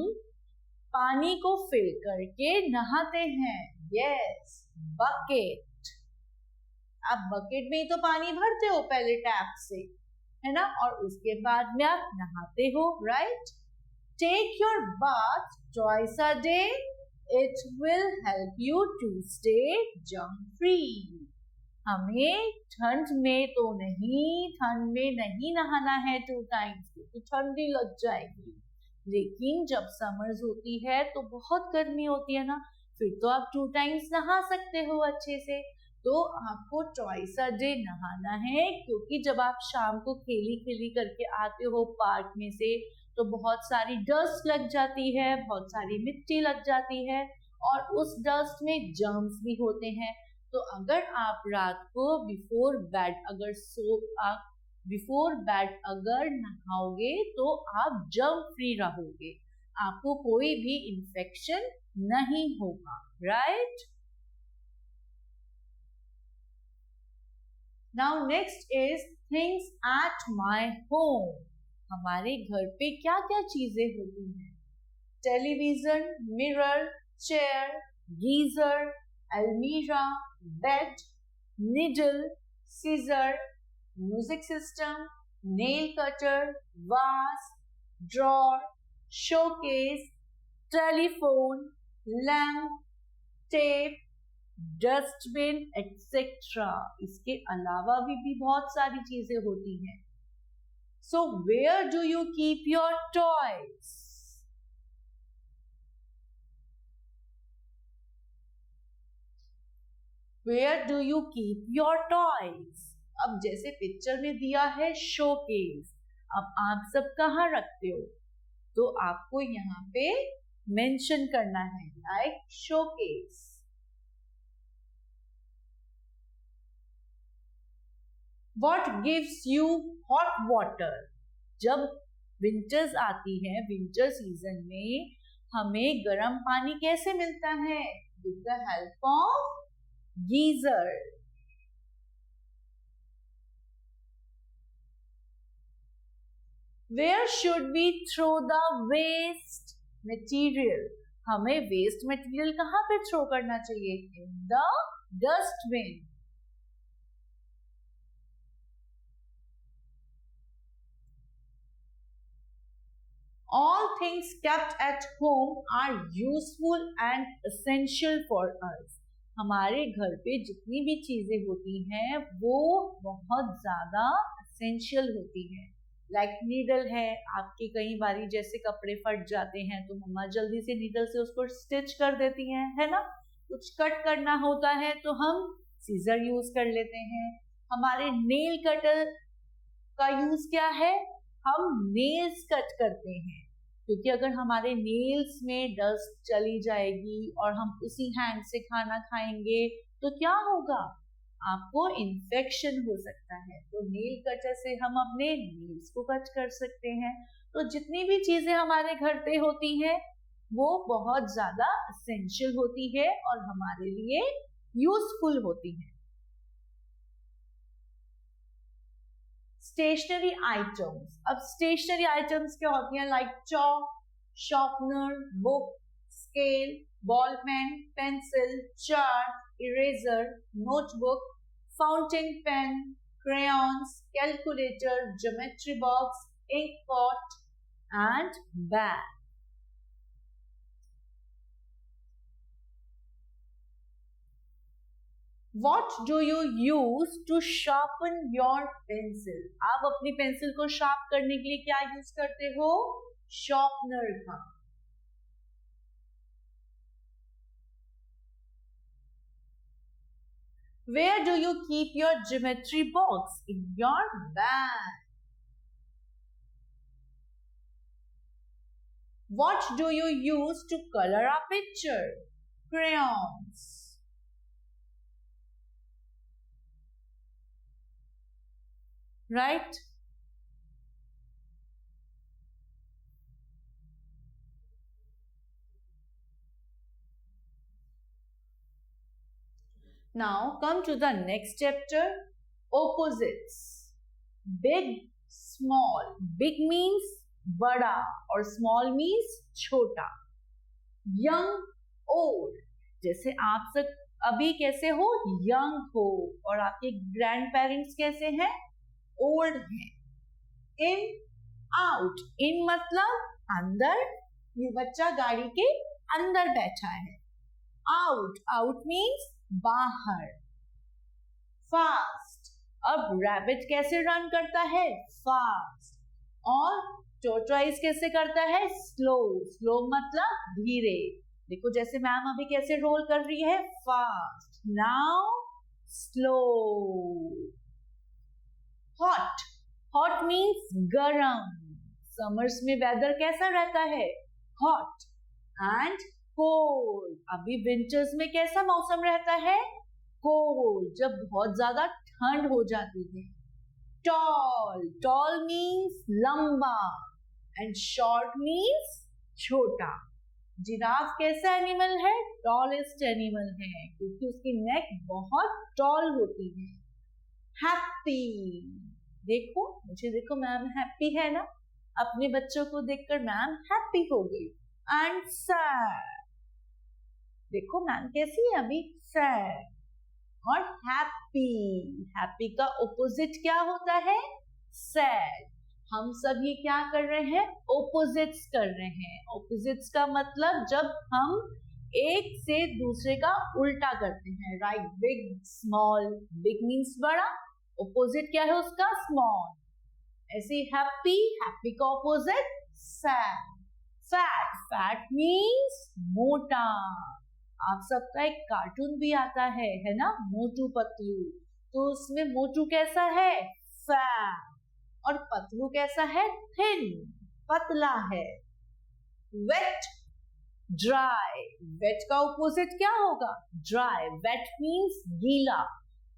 पानी को फिल करके नहाते हैं। Yes, bucket. आप बकेट में ही तो पानी भरते हो पहले टैप से, है ना? और उसके बाद में आप नहाते हो, right? Take your bath twice a day. It will help you to stay germ free. हमें ठंड में नहीं नहाना है 2 times, क्योंकि ठंडी लग जाएगी। लेकिन जब समर्स होती है तो बहुत गर्मी होती है ना, फिर तो आप 2 times नहा सकते हो अच्छे से। तो आपको ट्वाइस अ डे नहाना है, क्योंकि जब आप शाम को खेली करके आते हो पार्क में से, तो बहुत सारी डस्ट लग जाती है, बहुत सारी मिट्टी लग जाती है, और उस डस्ट में जर्म्स भी होते हैं। तो अगर आप रात को बिफोर बेड अगर नहाओगे तो आप जर्म फ्री रहोगे, आपको कोई भी इन्फेक्शन नहीं होगा, right? Now next is things at my home. हमारे घर पे क्या क्या चीजें होती हैं? Television, mirror, chair, geyser, almirah, bed, needle, scissor, music system, nail cutter, vase, drawer, showcase, telephone, lamp, tape, dustbin etcetera. इसके अलावा भी बहुत सारी चीजें होती हैं. So where do you keep your toys? Where do you keep your toys? अब जैसे पिक्चर में दिया है शोकेस, अब आप सब कहाँ रखते हो? तो आपको यहाँ पे मेंशन करना है, like showcase. What gives you hot water? जब विंटर्स आती है, विंटर सीजन में हमें गर्म पानी कैसे मिलता है? With the help of geyser. Where should we throw the waste material? हमें वेस्ट मटेरियल कहाँ पे थ्रो करना चाहिए? In the dustbin. All things kept at home are useful and essential for us. हमारे घर पे जितनी भी चीजें होती हैं वो बहुत ज्यादा essential होती हैं. लाइक नीडल है, आपके कई बारी जैसे कपड़े फट जाते हैं तो मम्मा जल्दी से नीडल से उसको स्टिच कर देती हैं, है ना? कुछ कट करना होता है तो हम सीजर यूज कर लेते हैं. हमारे नेल कटर का यूज क्या है? हम नेल्स कट करते हैं, क्योंकि अगर हमारे नेल्स में डस्ट चली जाएगी और हम उसी हैंड से खाना खाएंगे तो क्या होगा? आपको इन्फेक्शन हो सकता है. तो नेल कटर से हम अपने नेल्स को कट कर सकते हैं. तो जितनी भी चीजें हमारे घर पे होती हैं वो बहुत ज्यादा एसेंशियल होती है और हमारे लिए यूजफुल होती है. Stationery items. अब स्टेशनरी आइटम्स क्या होती हैं? Like chalk, sharpener, book, scale, ball pen, pencil, chart, eraser, notebook, fountain pen, crayons, calculator, geometry box, ink pot and bag. What do you use to sharpen your pencil? आप अपनी pencil को sharp करने के लिए क्या use करते हो? Sharpener का. Where do you keep your geometry box? In your bag. What do you use to color a picture? Crayons. Right? Now come to the next chapter, opposites. Big, small. Big means बड़ा और small means छोटा. Young, old. जैसे आप सब अभी कैसे हो? Young हो. और आपके ग्रैंड पेरेंट्स कैसे हैं? Old हैं. In, out. In मतलब अंदर. ये बच्चा गाड़ी के अंदर बैठा है. Out. Out means बाहर. Fast. अब रैबिट कैसे रन करता है? Fast. और टोर्टोइज कैसे करता है? स्लो. स्लो मतलब धीरे. देखो जैसे मैम अभी कैसे रोल कर रही है? Fast. Now slow. Hot. Hot means गरम. समर्स में वेदर कैसा रहता है? हॉट. And cold. अभी विंटर्स में कैसा मौसम रहता है? कोल्ड. जब बहुत ज्यादा ठंड हो जाती है. टॉल. टॉल मीन्स लंबा एंड शॉर्ट मीन्स छोटा. जिराफ कैसा एनिमल है? टॉलेस्ट एनिमल है क्योंकि उसकी नेक बहुत टॉल होती है. हैप्पी, देखो मुझे देखो मैम हैप्पी है ना, अपने बच्चों को देखकर मैम हैप्पी हो गई। एंड सैड, देखो मैम कैसी है अभी, सैड। और हैप्पी, हैप्पी का ऑपोजिट क्या होता है, सैड। हम सब ये क्या कर रहे हैं, ऑपोजिट्स कर रहे हैं। ऑपोजिट्स का मतलब जब हम एक से दूसरे का उल्टा करते हैं, right, big small, big means बड़ा, ऑपोजिट क्या है उसका, स्मॉल। ऐसे हैप्पी, हैप्पी का opposite sad, fat, fat means मोटा। आप सबका एक कार्टून भी आता है ना, मोटू पतलू, तो उसमें मोटू कैसा है, फैट, और पतलू कैसा है, थिन, पतला है। वेट, ड्राई, वेट का ऑपोजिट क्या होगा, ड्राई। वेट मीन्स गीला।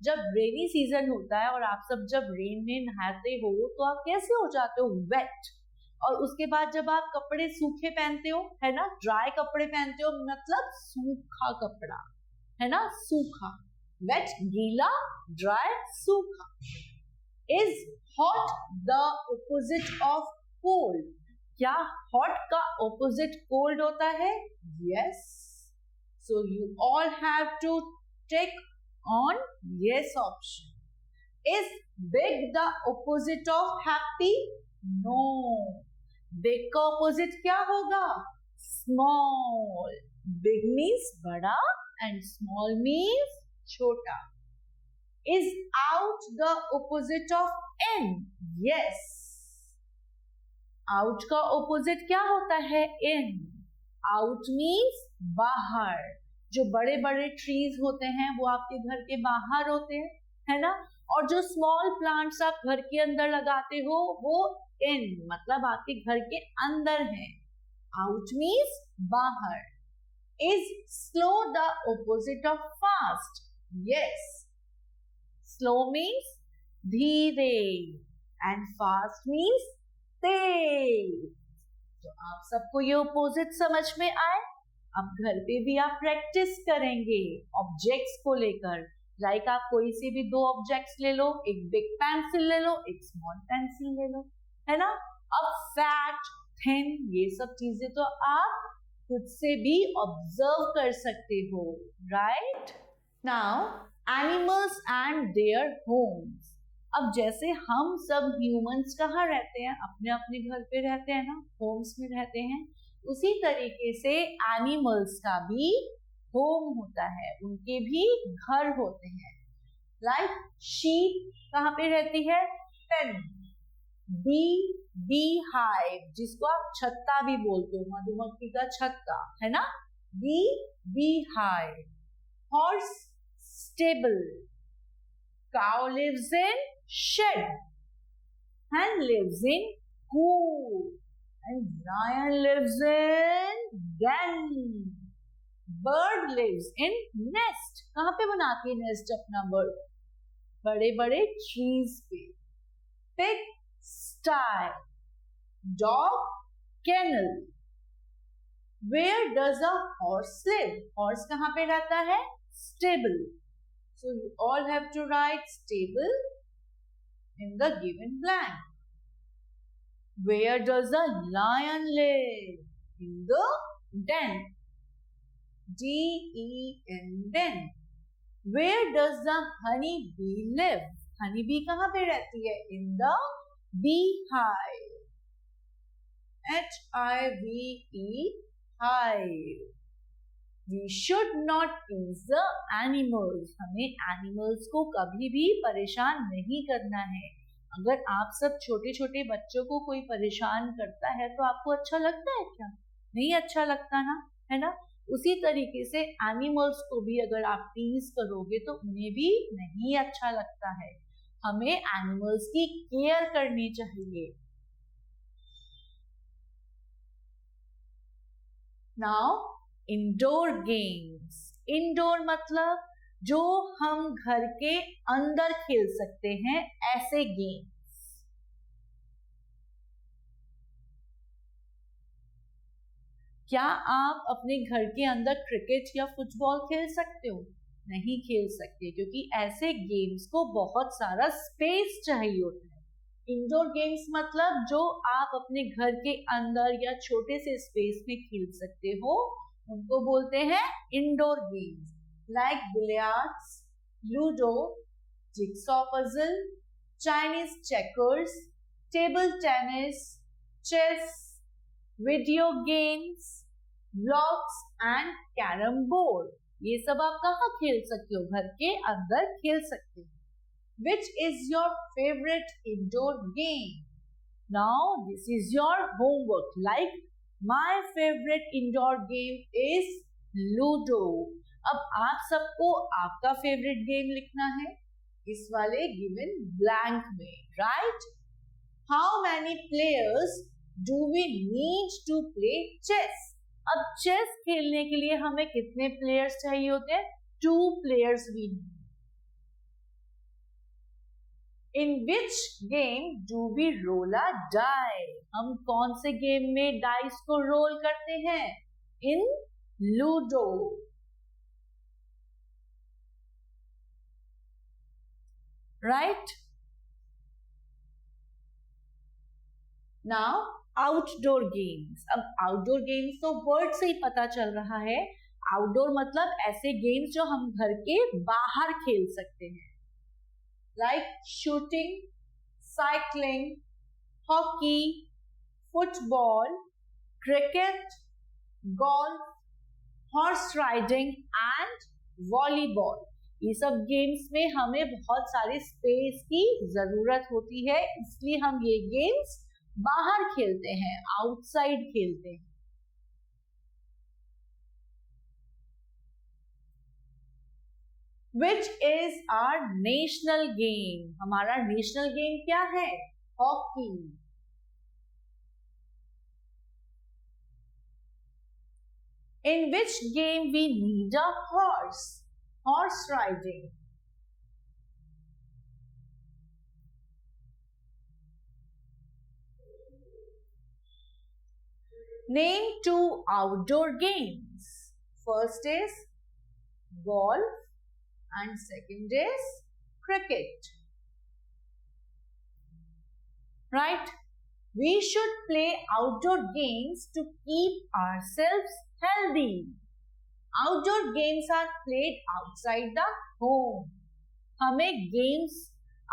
जब रेनी सीजन होता है और आप सब जब रेन में नहाते हो तो आप कैसे हो जाते हो, वेट। और उसके बाद जब आप कपड़े सूखे पहनते हो, है ना, ड्राई कपड़े पहनते हो, मतलब सूखा कपड़ा, है ना, सूखा। वेट गीला, ड्राई सूखा। Is hot the opposite of cold, क्या हॉट का ऑपोजिट कोल्ड होता है, yes. So you all have to take on yes option. Is big the opposite of happy, no. Big का ऑपोजिट क्या होगा, स्मॉल। बिग मीन्स बड़ा and small means छोटा। Is out the opposite of in, yes. Out का opposite क्या होता है, इन। Out means बाहर। जो बड़े बड़े ट्रीज होते हैं वो आपके घर के बाहर होते हैं, है ना, और जो स्मॉल प्लांट्स आप घर के अंदर लगाते हो वो इन, मतलब आपके घर के अंदर है। आउट मीन्स बाहर। Is slow the opposite of fast, yes. Slow means धीरे एंड फास्ट मीन्स तेज। तो आप सबको ये ऑपोजिट समझ में आए। अब घर पे भी आप प्रैक्टिस करेंगे ऑब्जेक्ट्स को लेकर। लाइक आप कोई से भी दो ऑब्जेक्ट्स ले लो, एक बिग पेंसिल ले लो, एक स्मॉल पेंसिल ले लो, है ना। अब फैट, थिन, ये सब चीजें तो आप खुद से भी ऑब्जर्व कर सकते हो, right. Now animals and their homes. अब जैसे हम सब ह्यूमंस कहाँ रहते हैं, अपने अपने घर पे रहते हैं ना, होम्स में रहते हैं, उसी तरीके से एनिमल्स का भी होम होता है, उनके भी घर होते हैं। लाइक शीप कहाँ पे रहती है, पेन। बी हाइव, जिसको आप छत्ता भी बोलते हो, मधुमक्खी का छत्ता, है ना, bee hive. Horse, stable. Cow lives in shed. Hen lives in coop. And lion lives in den. Bird lives in nest. कहाँ पे बनाती है nest अपना bird? बड़े बड़े trees पे. Pig, sty. Dog, kennel. Where does a horse live? Horse कहाँ पे रहता है? Stable. So you all have to write stable in the given blank. Where does a lion live? In the den. D-E-N, den. Where does the honey bee live? Honey bee कहाँ पे रहती है? In the beehive. H-I-V-E, hive. We should not tease the animals. हमें animals को कभी भी परेशान नहीं करना है। अगर आप सब छोटे छोटे बच्चों को कोई परेशान करता है तो आपको अच्छा लगता है क्या? नहीं अच्छा लगता ना, है ना। उसी तरीके से एनिमल्स को भी अगर आप टीज करोगे तो उन्हें भी नहीं अच्छा लगता है। हमें एनिमल्स की केयर करनी चाहिए। Now indoor games. इंडोर मतलब जो हम घर के अंदर खेल सकते हैं, ऐसे गेम्स। क्या आप अपने घर के अंदर क्रिकेट या फुटबॉल खेल सकते हो? नहीं खेल सकते, क्योंकि ऐसे गेम्स को बहुत सारा स्पेस चाहिए होता है। इंडोर गेम्स मतलब जो आप अपने घर के अंदर या छोटे से स्पेस में खेल सकते हो, उनको बोलते हैं indoor games, like billiards, ludo, jigsaw puzzle, Chinese checkers, table tennis, chess, video games, blocks and carrom board. ये सब आप कहाँ खेल सकते हो? घर के अंदर खेल सकते हो। Which is your favorite indoor game? Now this is your homework. Like my favorite indoor game is Ludo. अब आप सबको आपका फेवरेट गेम लिखना है इस वाले गिवन ब्लैंक में, right? How many players do we need to play chess? अब चेस खेलने के लिए हमें कितने प्लेयर्स चाहिए होते हैं? 2 players we need. In which game do we roll a die? हम कौन से गेम में डाइस को रोल करते हैं? In Ludo. Right? Now outdoor games. अब आउटडोर गेम्स तो वर्ड से ही पता चल रहा है, आउटडोर मतलब ऐसे गेम्स जो हम घर के बाहर खेल सकते हैं, like shooting, cycling, hockey, football, cricket, golf, horse riding and volleyball. ये सब गेम्स में हमें बहुत सारे स्पेस की जरूरत होती है, इसलिए हम ये गेम्स बाहर खेलते हैं, आउटसाइड खेलते हैं। Which is our national game? हमारा नेशनल गेम क्या है? Hockey. In which game we need a horse? Horse riding. Name 2 outdoor games. First is golf and second is cricket. Right? We should play outdoor games to keep ourselves healthy. Outdoor games are played outside the home. हमें games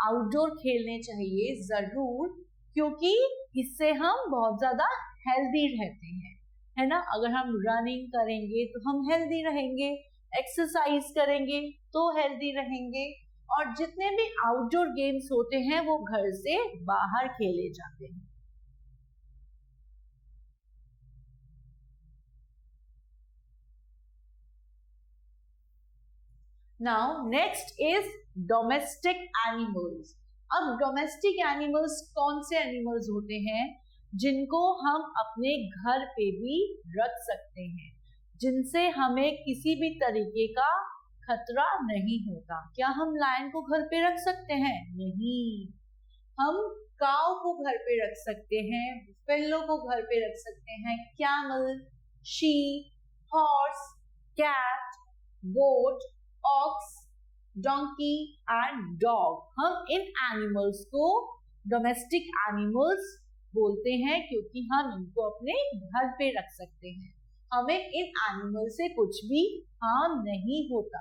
outdoor खेलने चाहिए जरूर, क्योंकि इससे हम बहुत ज्यादा healthy रहते हैं, है ना? अगर हम रनिंग करेंगे तो हम हेल्दी रहेंगे, एक्सरसाइज करेंगे तो हेल्दी रहेंगे, और जितने भी आउटडोर गेम्स होते हैं वो घर से बाहर खेले जाते हैं। Now next is domestic animals. अब डोमेस्टिक एनिमल्स कौन से एनिमल्स होते हैं? जिनको हम अपने घर पे भी रख सकते हैं, जिनसे हमें किसी भी तरीके का खतरा नहीं होता। क्या हम लायन को घर पे रख सकते हैं? नहीं। हम काऊ को घर पे रख सकते हैं, बुफेलो को घर पे रख सकते हैं, camel, sheep, horse, cat, goat, ox, donkey and dog. हम इन एनिमल्स को डोमेस्टिक एनिमल्स बोलते हैं, क्योंकि हम इनको अपने घर पे रख सकते हैं, हमें इन एनिमल से कुछ भी हार्म नहीं होता।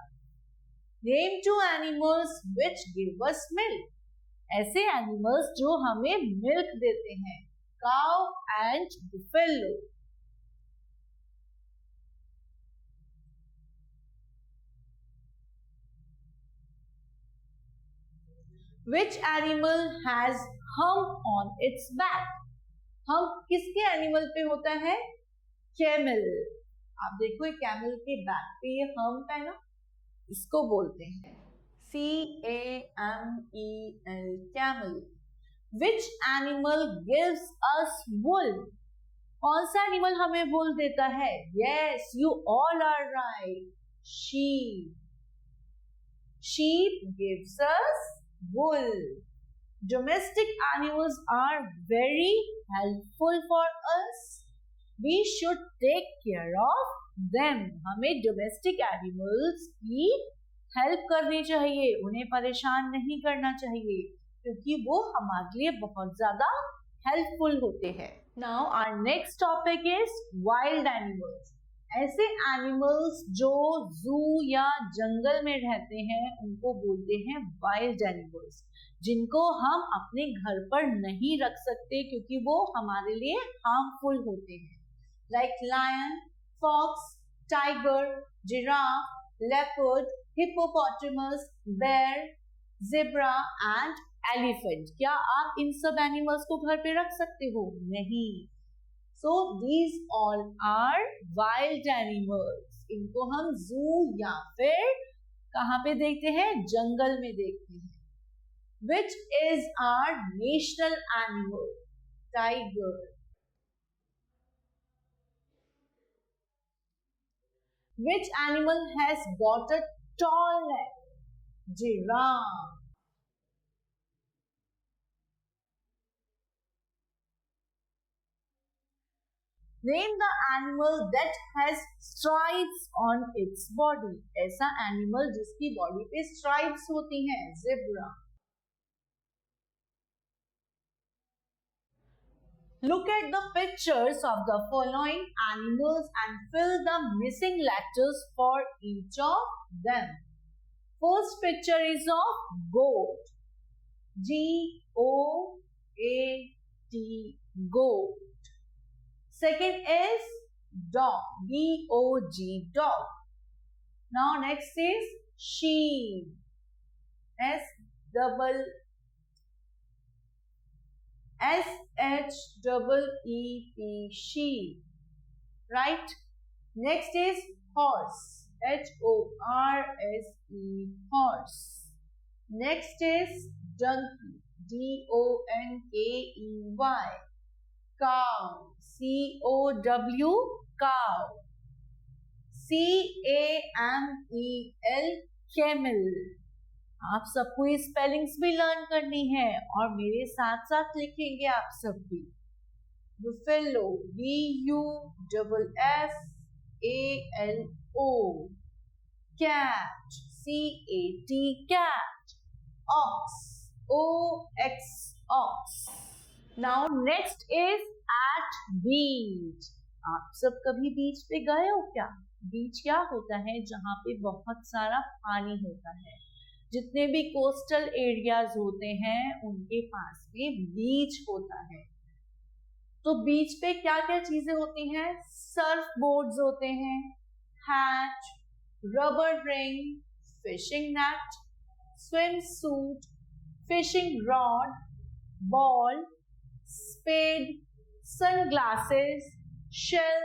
Name 2 animals which give us milk. ऐसे एनिमल्स जो हमें मिल्क देते हैं, cow and buffalo. Which animal has hump on its back? hump किसके एनिमल पे होता है? कैमल। आप देखो कैमल के बैक पे ये hump है ना, इसको बोलते हैं CAMEL, camel. Which animal gives us wool? कौन सा एनिमल हमें वुल देता है? Yes, you all are right. Sheep. Sheep gives us wool. Domestic animals are very helpful for us. We should take care of them. हमें domestic animals की help करनी चाहिए, उन्हें परेशान नहीं करना चाहिए, क्योंकि वो हमारे लिए बहुत ज्यादा हेल्पफुल होते हैं। Now our next topic is wild animals. ऐसे एनिमल्स जो जू या जंगल में रहते हैं उनको बोलते हैं वाइल्ड एनिमल्स, जिनको हम अपने घर पर नहीं रख सकते क्योंकि वो हमारे लिए हार्मफुल होते हैं, like lion, fox, tiger, giraffe, leopard, hippopotamus, bear, zebra and elephant. क्या आप इन सब एनिमल्स को घर पे रख सकते हो? नहीं। So these all are wild animals. इनको हम जू या फिर कहाँ पे देखते हैं? जंगल में देखते हैं. Which is our national animal? Tiger. Which animal has got a tall neck? Giraffe. Name the animal that has stripes on its body. ऐसा एनिमल जिसकी बॉडी पे स्ट्राइप्स होती हैं. Zebra. Look at the pictures of the following animals and fill the missing letters for each of them. First picture is of goat. G-O-A-T, goat. Second is dog, D-O-G, dog. Now next is sheep, S-H-E-E-P, sheep, right? Next is horse, H-O-R-S-E, horse. Next is donkey, D-O-N-K-E-Y, cow, C-O-W, cow. C-A-M-E-L, camel. आप सबको ये spellings भी learn करनी है और मेरे साथ साथ लिखेंगे आप सब भी. Buffalo, B-U-F-F-A-L-O, cat, C-A-T, cat. Ox, O-X, ox. Now next is at beach. आप सब कभी बीच पे गए हो क्या? बीच क्या होता है? जहाँ पे बहुत सारा पानी होता है. जितने भी कोस्टल एरियाज होते हैं उनके पास में बीच होता है. तो बीच पे क्या क्या चीजें होती हैं? सर्फ बोर्ड्स होते हैं, hatch, rubber ring, fishing net, swim suit, fishing rod, ball, spade, sunglasses, shell,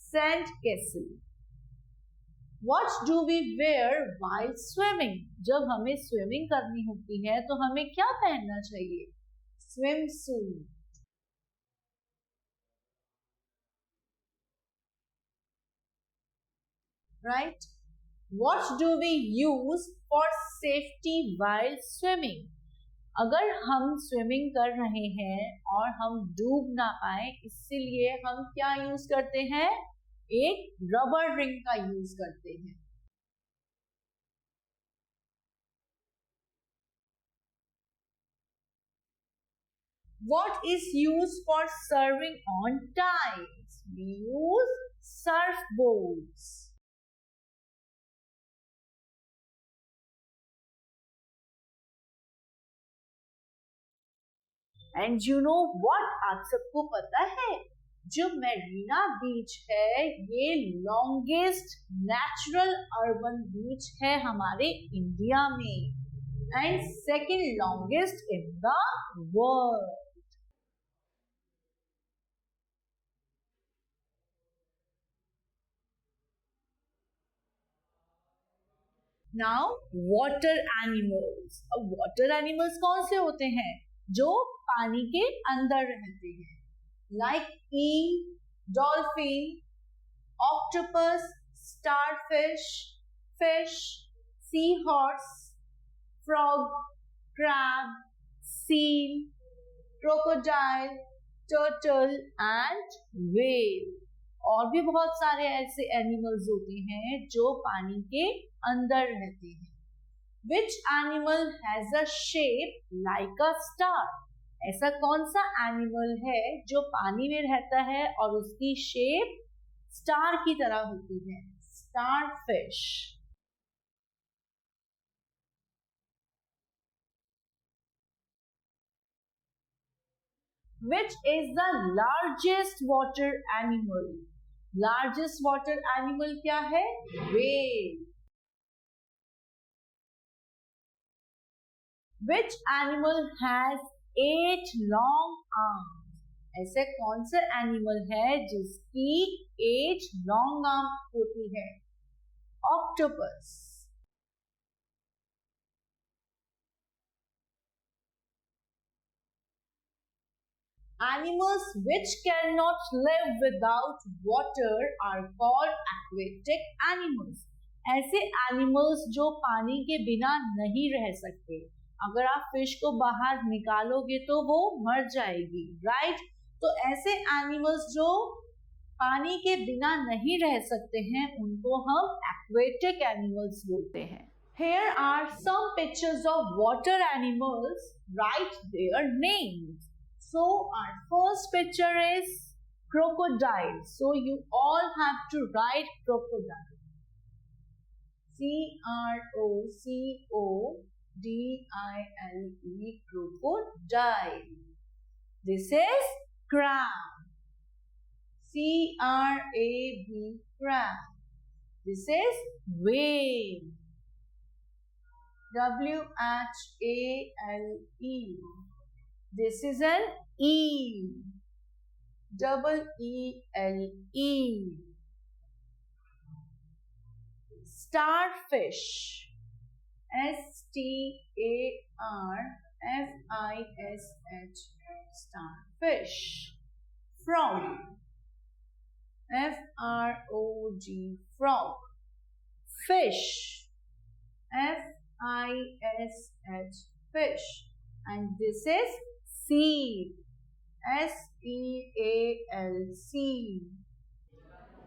sand castle. What do we wear while swimming? जब हमें स्विमिंग करनी होती है तो हमें क्या पहनना चाहिए? Swim suit. Right? What do we use for safety while swimming? अगर हम स्विमिंग कर रहे हैं और हम डूब ना पाए इसलिए हम क्या यूज करते हैं? एक रबर रिंग का यूज करते हैं. What is used for surfing on tides? We use surfboards. And you know what, आप सबको पता है जो मेरीना बीच है ये लॉन्गेस्ट नेचुरल अर्बन बीच है हमारे इंडिया में and second longest in the world. Now water animals. अब वाटर एनिमल्स कौन से होते हैं? जो पानी के अंदर रहते हैं, like eel, dolphin, octopus, starfish, fish, sea horse, frog, crab, seal, crocodile, turtle and whale. और भी बहुत सारे ऐसे एनिमल्स होते हैं जो पानी के अंदर रहते हैं. Which animal has a shape like a star? ऐसा कौन सा एनिमल है जो पानी में रहता है और उसकी शेप स्टार की तरह होती है? Star fish. Which is the largest water animal? Largest water animal क्या है? Whale. Which animal has 8 long arms? ऐसे कौन सा एनिमल है जिसकी 8 long arms होती है? Octopus. Animals which cannot live without water are called aquatic animals. ऐसे एनिमल्स जो पानी के बिना नहीं रह सकते. अगर आप फिश को बाहर निकालोगे तो वो मर जाएगी, राइट? तो ऐसे एनिमल्स जो पानी के बिना नहीं रह सकते हैं उनको हम एक्वेटिक एनिमल्स बोलते हैं. Here are some pictures of water animals. Write their names. So our first picture is crocodile. So you all have to write crocodile. C-R-O-C-O-D-I-L-E, crocodile. This is crab. C-R-A-B, crab. This is whale. W-H-A-L-E. This is an eel. Double E-L-E. Starfish. S-T-A-R-F-I-S-H. Starfish. Frog. F-R-O-G. Frog. Fish. F-I-S-H. Fish. And this is seal. S-E-A-L. Seal.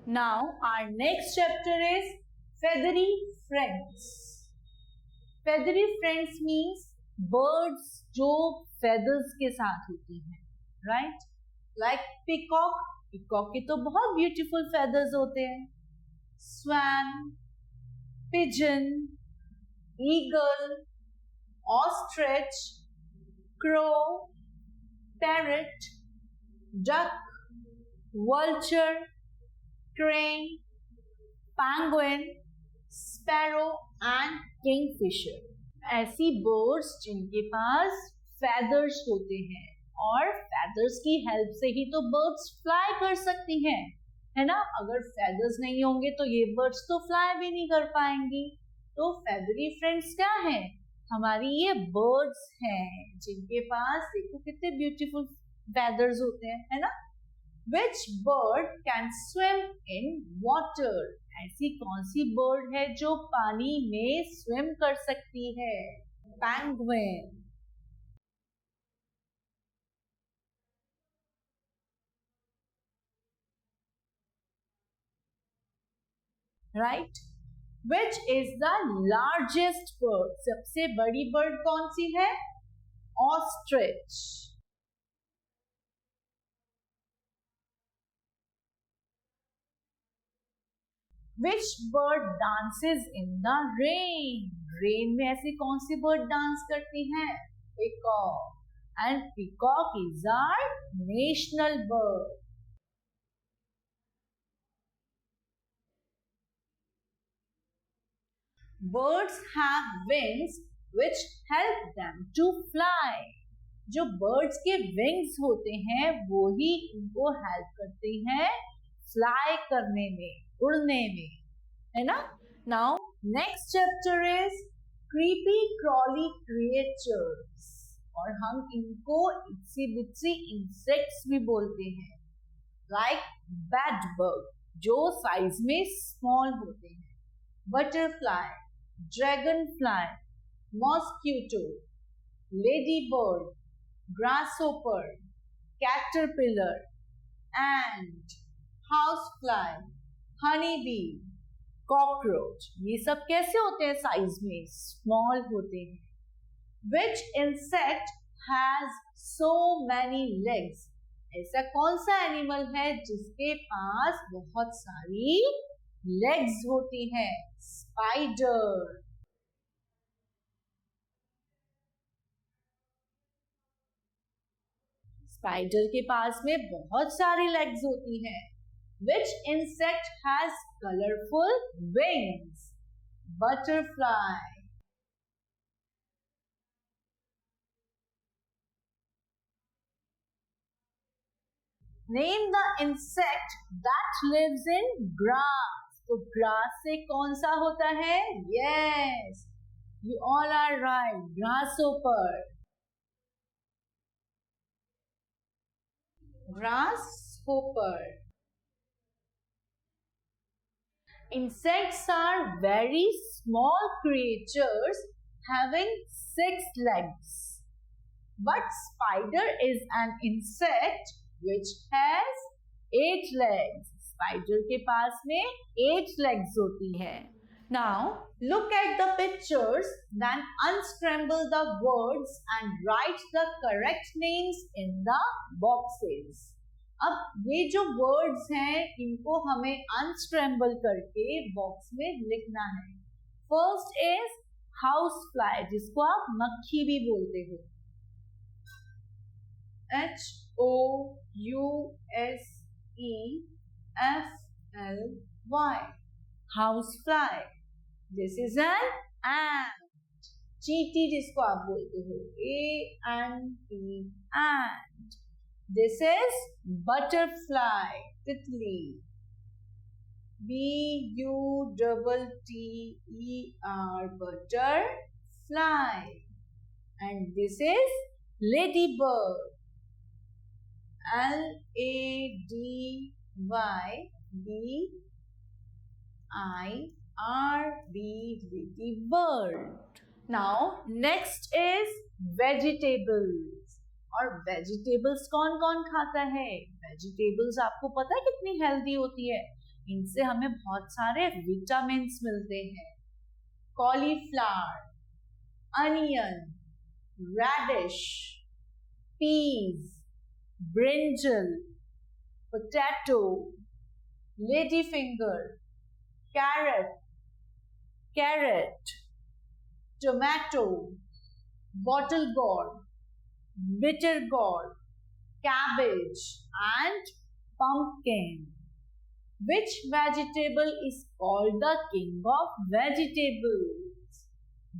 Now our next chapter is feathery friends. Feathery friends means birds जो feathers के साथ होती हैं, right? Like peacock. Peacock के तो बहुत beautiful feathers होते हैं. Swan, pigeon, eagle, ostrich, crow, parrot, duck, vulture, crane, penguin, sparrow and kingfisher. ऐसी birds जिनके पास feathers होते हैं और feathers की help से ही तो birds fly कर सकती हैं, है ना? अगर feathers नहीं होंगे तो ये birds तो fly भी नहीं कर पाएंगी. तो feathery friends क्या है? हमारी ये birds हैं जिनके पास देखो कितने beautiful feathers होते हैं, है ना? Which bird can swim in water? ऐसी कौन सी bird है जो पानी में swim कर सकती है? Penguin. Right? Which is the largest bird? सबसे बड़ी bird कौन सी है? Ostrich. Which bird dances in the rain? Rain में ऐसी कौन सी bird dance करती है? Peacock. And peacock is our national bird. Birds have wings which help them to fly. जो birds के wings होते हैं वो ही उनको help करते हैं fly करने में, उड़ने में, है ना? Now next chapter is creepy crawly creatures. और हम इनको इत्सी बित्सी insects भी बोलते हैं. Like bed bug जो size में small होते हैं. Butterfly, dragonfly, mosquito, ladybird, grasshopper, caterpillar, ant, house fly, honey bee, cockroach, ये सब कैसे होते हैं साइज में? स्मॉल होते हैं. Which insect has so many legs? ऐसा कौन सा एनिमल है जिसके पास बहुत सारी लेग्स होती हैं? स्पाइडर. स्पाइडर के पास में बहुत सारी लेग्स होती हैं. Which insect has colorful wings? Butterfly. Name the insect that lives in grass. तो grass से कौन सा होता है? Yes, you all are right. Grasshopper. Grasshopper. Insects are very small creatures having 6 legs. But spider is an insect which has 8 legs. Spider के पास में 8 legs होती है. Now look at the pictures, then unscramble the words and write the correct names in the boxes. अब ये जो words हैं इनको हमें अनस्क्रैम्बल करके बॉक्स में लिखना है. फर्स्ट इज हाउस फ्लाई, जिसको आप मक्खी भी बोलते हो. HOUSEFLY, house fly. This is an ant. चींटी जिसको आप बोलते हो, ANT, ant. This is butterfly, तितली. BUTTER, butterfly. And this is ladybird, LADYBIRD, ladybird. Now next is vegetables. और वेजिटेबल्स कौन कौन खाता है? वेजिटेबल्स आपको पता है कितनी हेल्दी होती है? इनसे हमें बहुत सारे विटामिन्स मिलते हैं. Cauliflower, onion, radish, peas, brinjal, potato, lady finger, carrot, tomato, bottle gourd, bitter gourd, cabbage and pumpkin. Which vegetable is called the king of vegetables?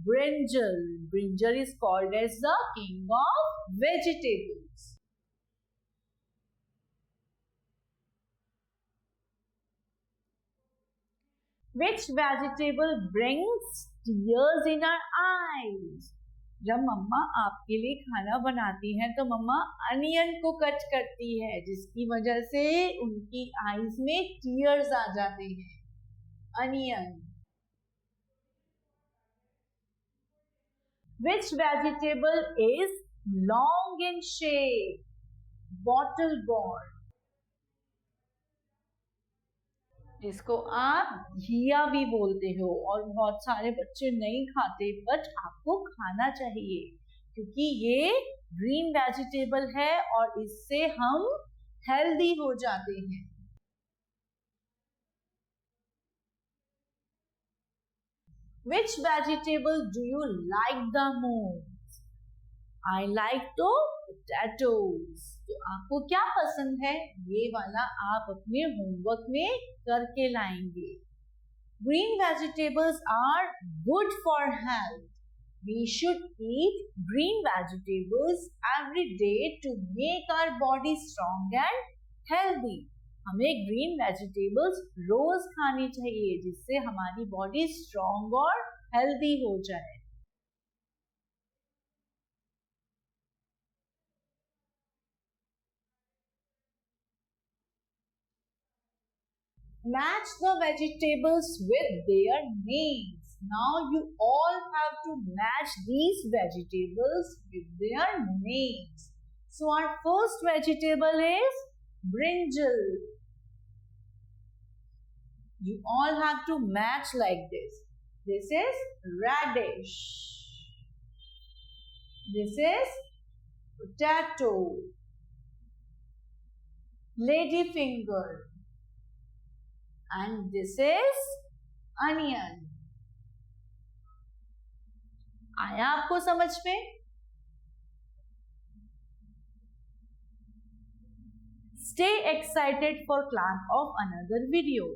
Brinjal. Brinjal is called as the king of vegetables. Which vegetable brings tears in our eyes? जब मम्मा आपके लिए खाना बनाती हैं तो मम्मा onion को cut करती है, जिसकी वजह से उनकी आईज में टीयर्स आ जाते हैं. Onion. Which vegetable is long in shape? Bottle gourd, जिसको आप घिया भी बोलते हो. और बहुत सारे बच्चे नहीं खाते, बट आपको खाना चाहिए क्योंकि ये ग्रीन वेजिटेबल है और इससे हम हेल्दी हो जाते हैं. Which vegetable do you like the most? I like the potatoes. तो आपको क्या पसंद है? ये वाला आप अपने होमवर्क में करके लाएंगे. Green vegetables are good for health. We should eat green vegetables every day to make our body strong and healthy. हमें ग्रीन वेजिटेबल्स रोज खानी चाहिए जिससे हमारी बॉडी स्ट्रॉन्ग और हेल्दी हो जाए. Match the vegetables with their names. Now you all have to match these vegetables with their names. So our first vegetable is brinjal. You all have to match like this. This is radish. This is potato. Ladyfinger. And this is onion. आया आपको समझ में? Stay excited for class of another video.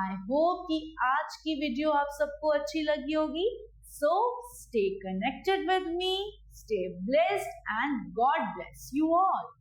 I hope कि आज की video आप सबको अच्छी लगी होगी. So stay connected with me, stay blessed and God bless you all.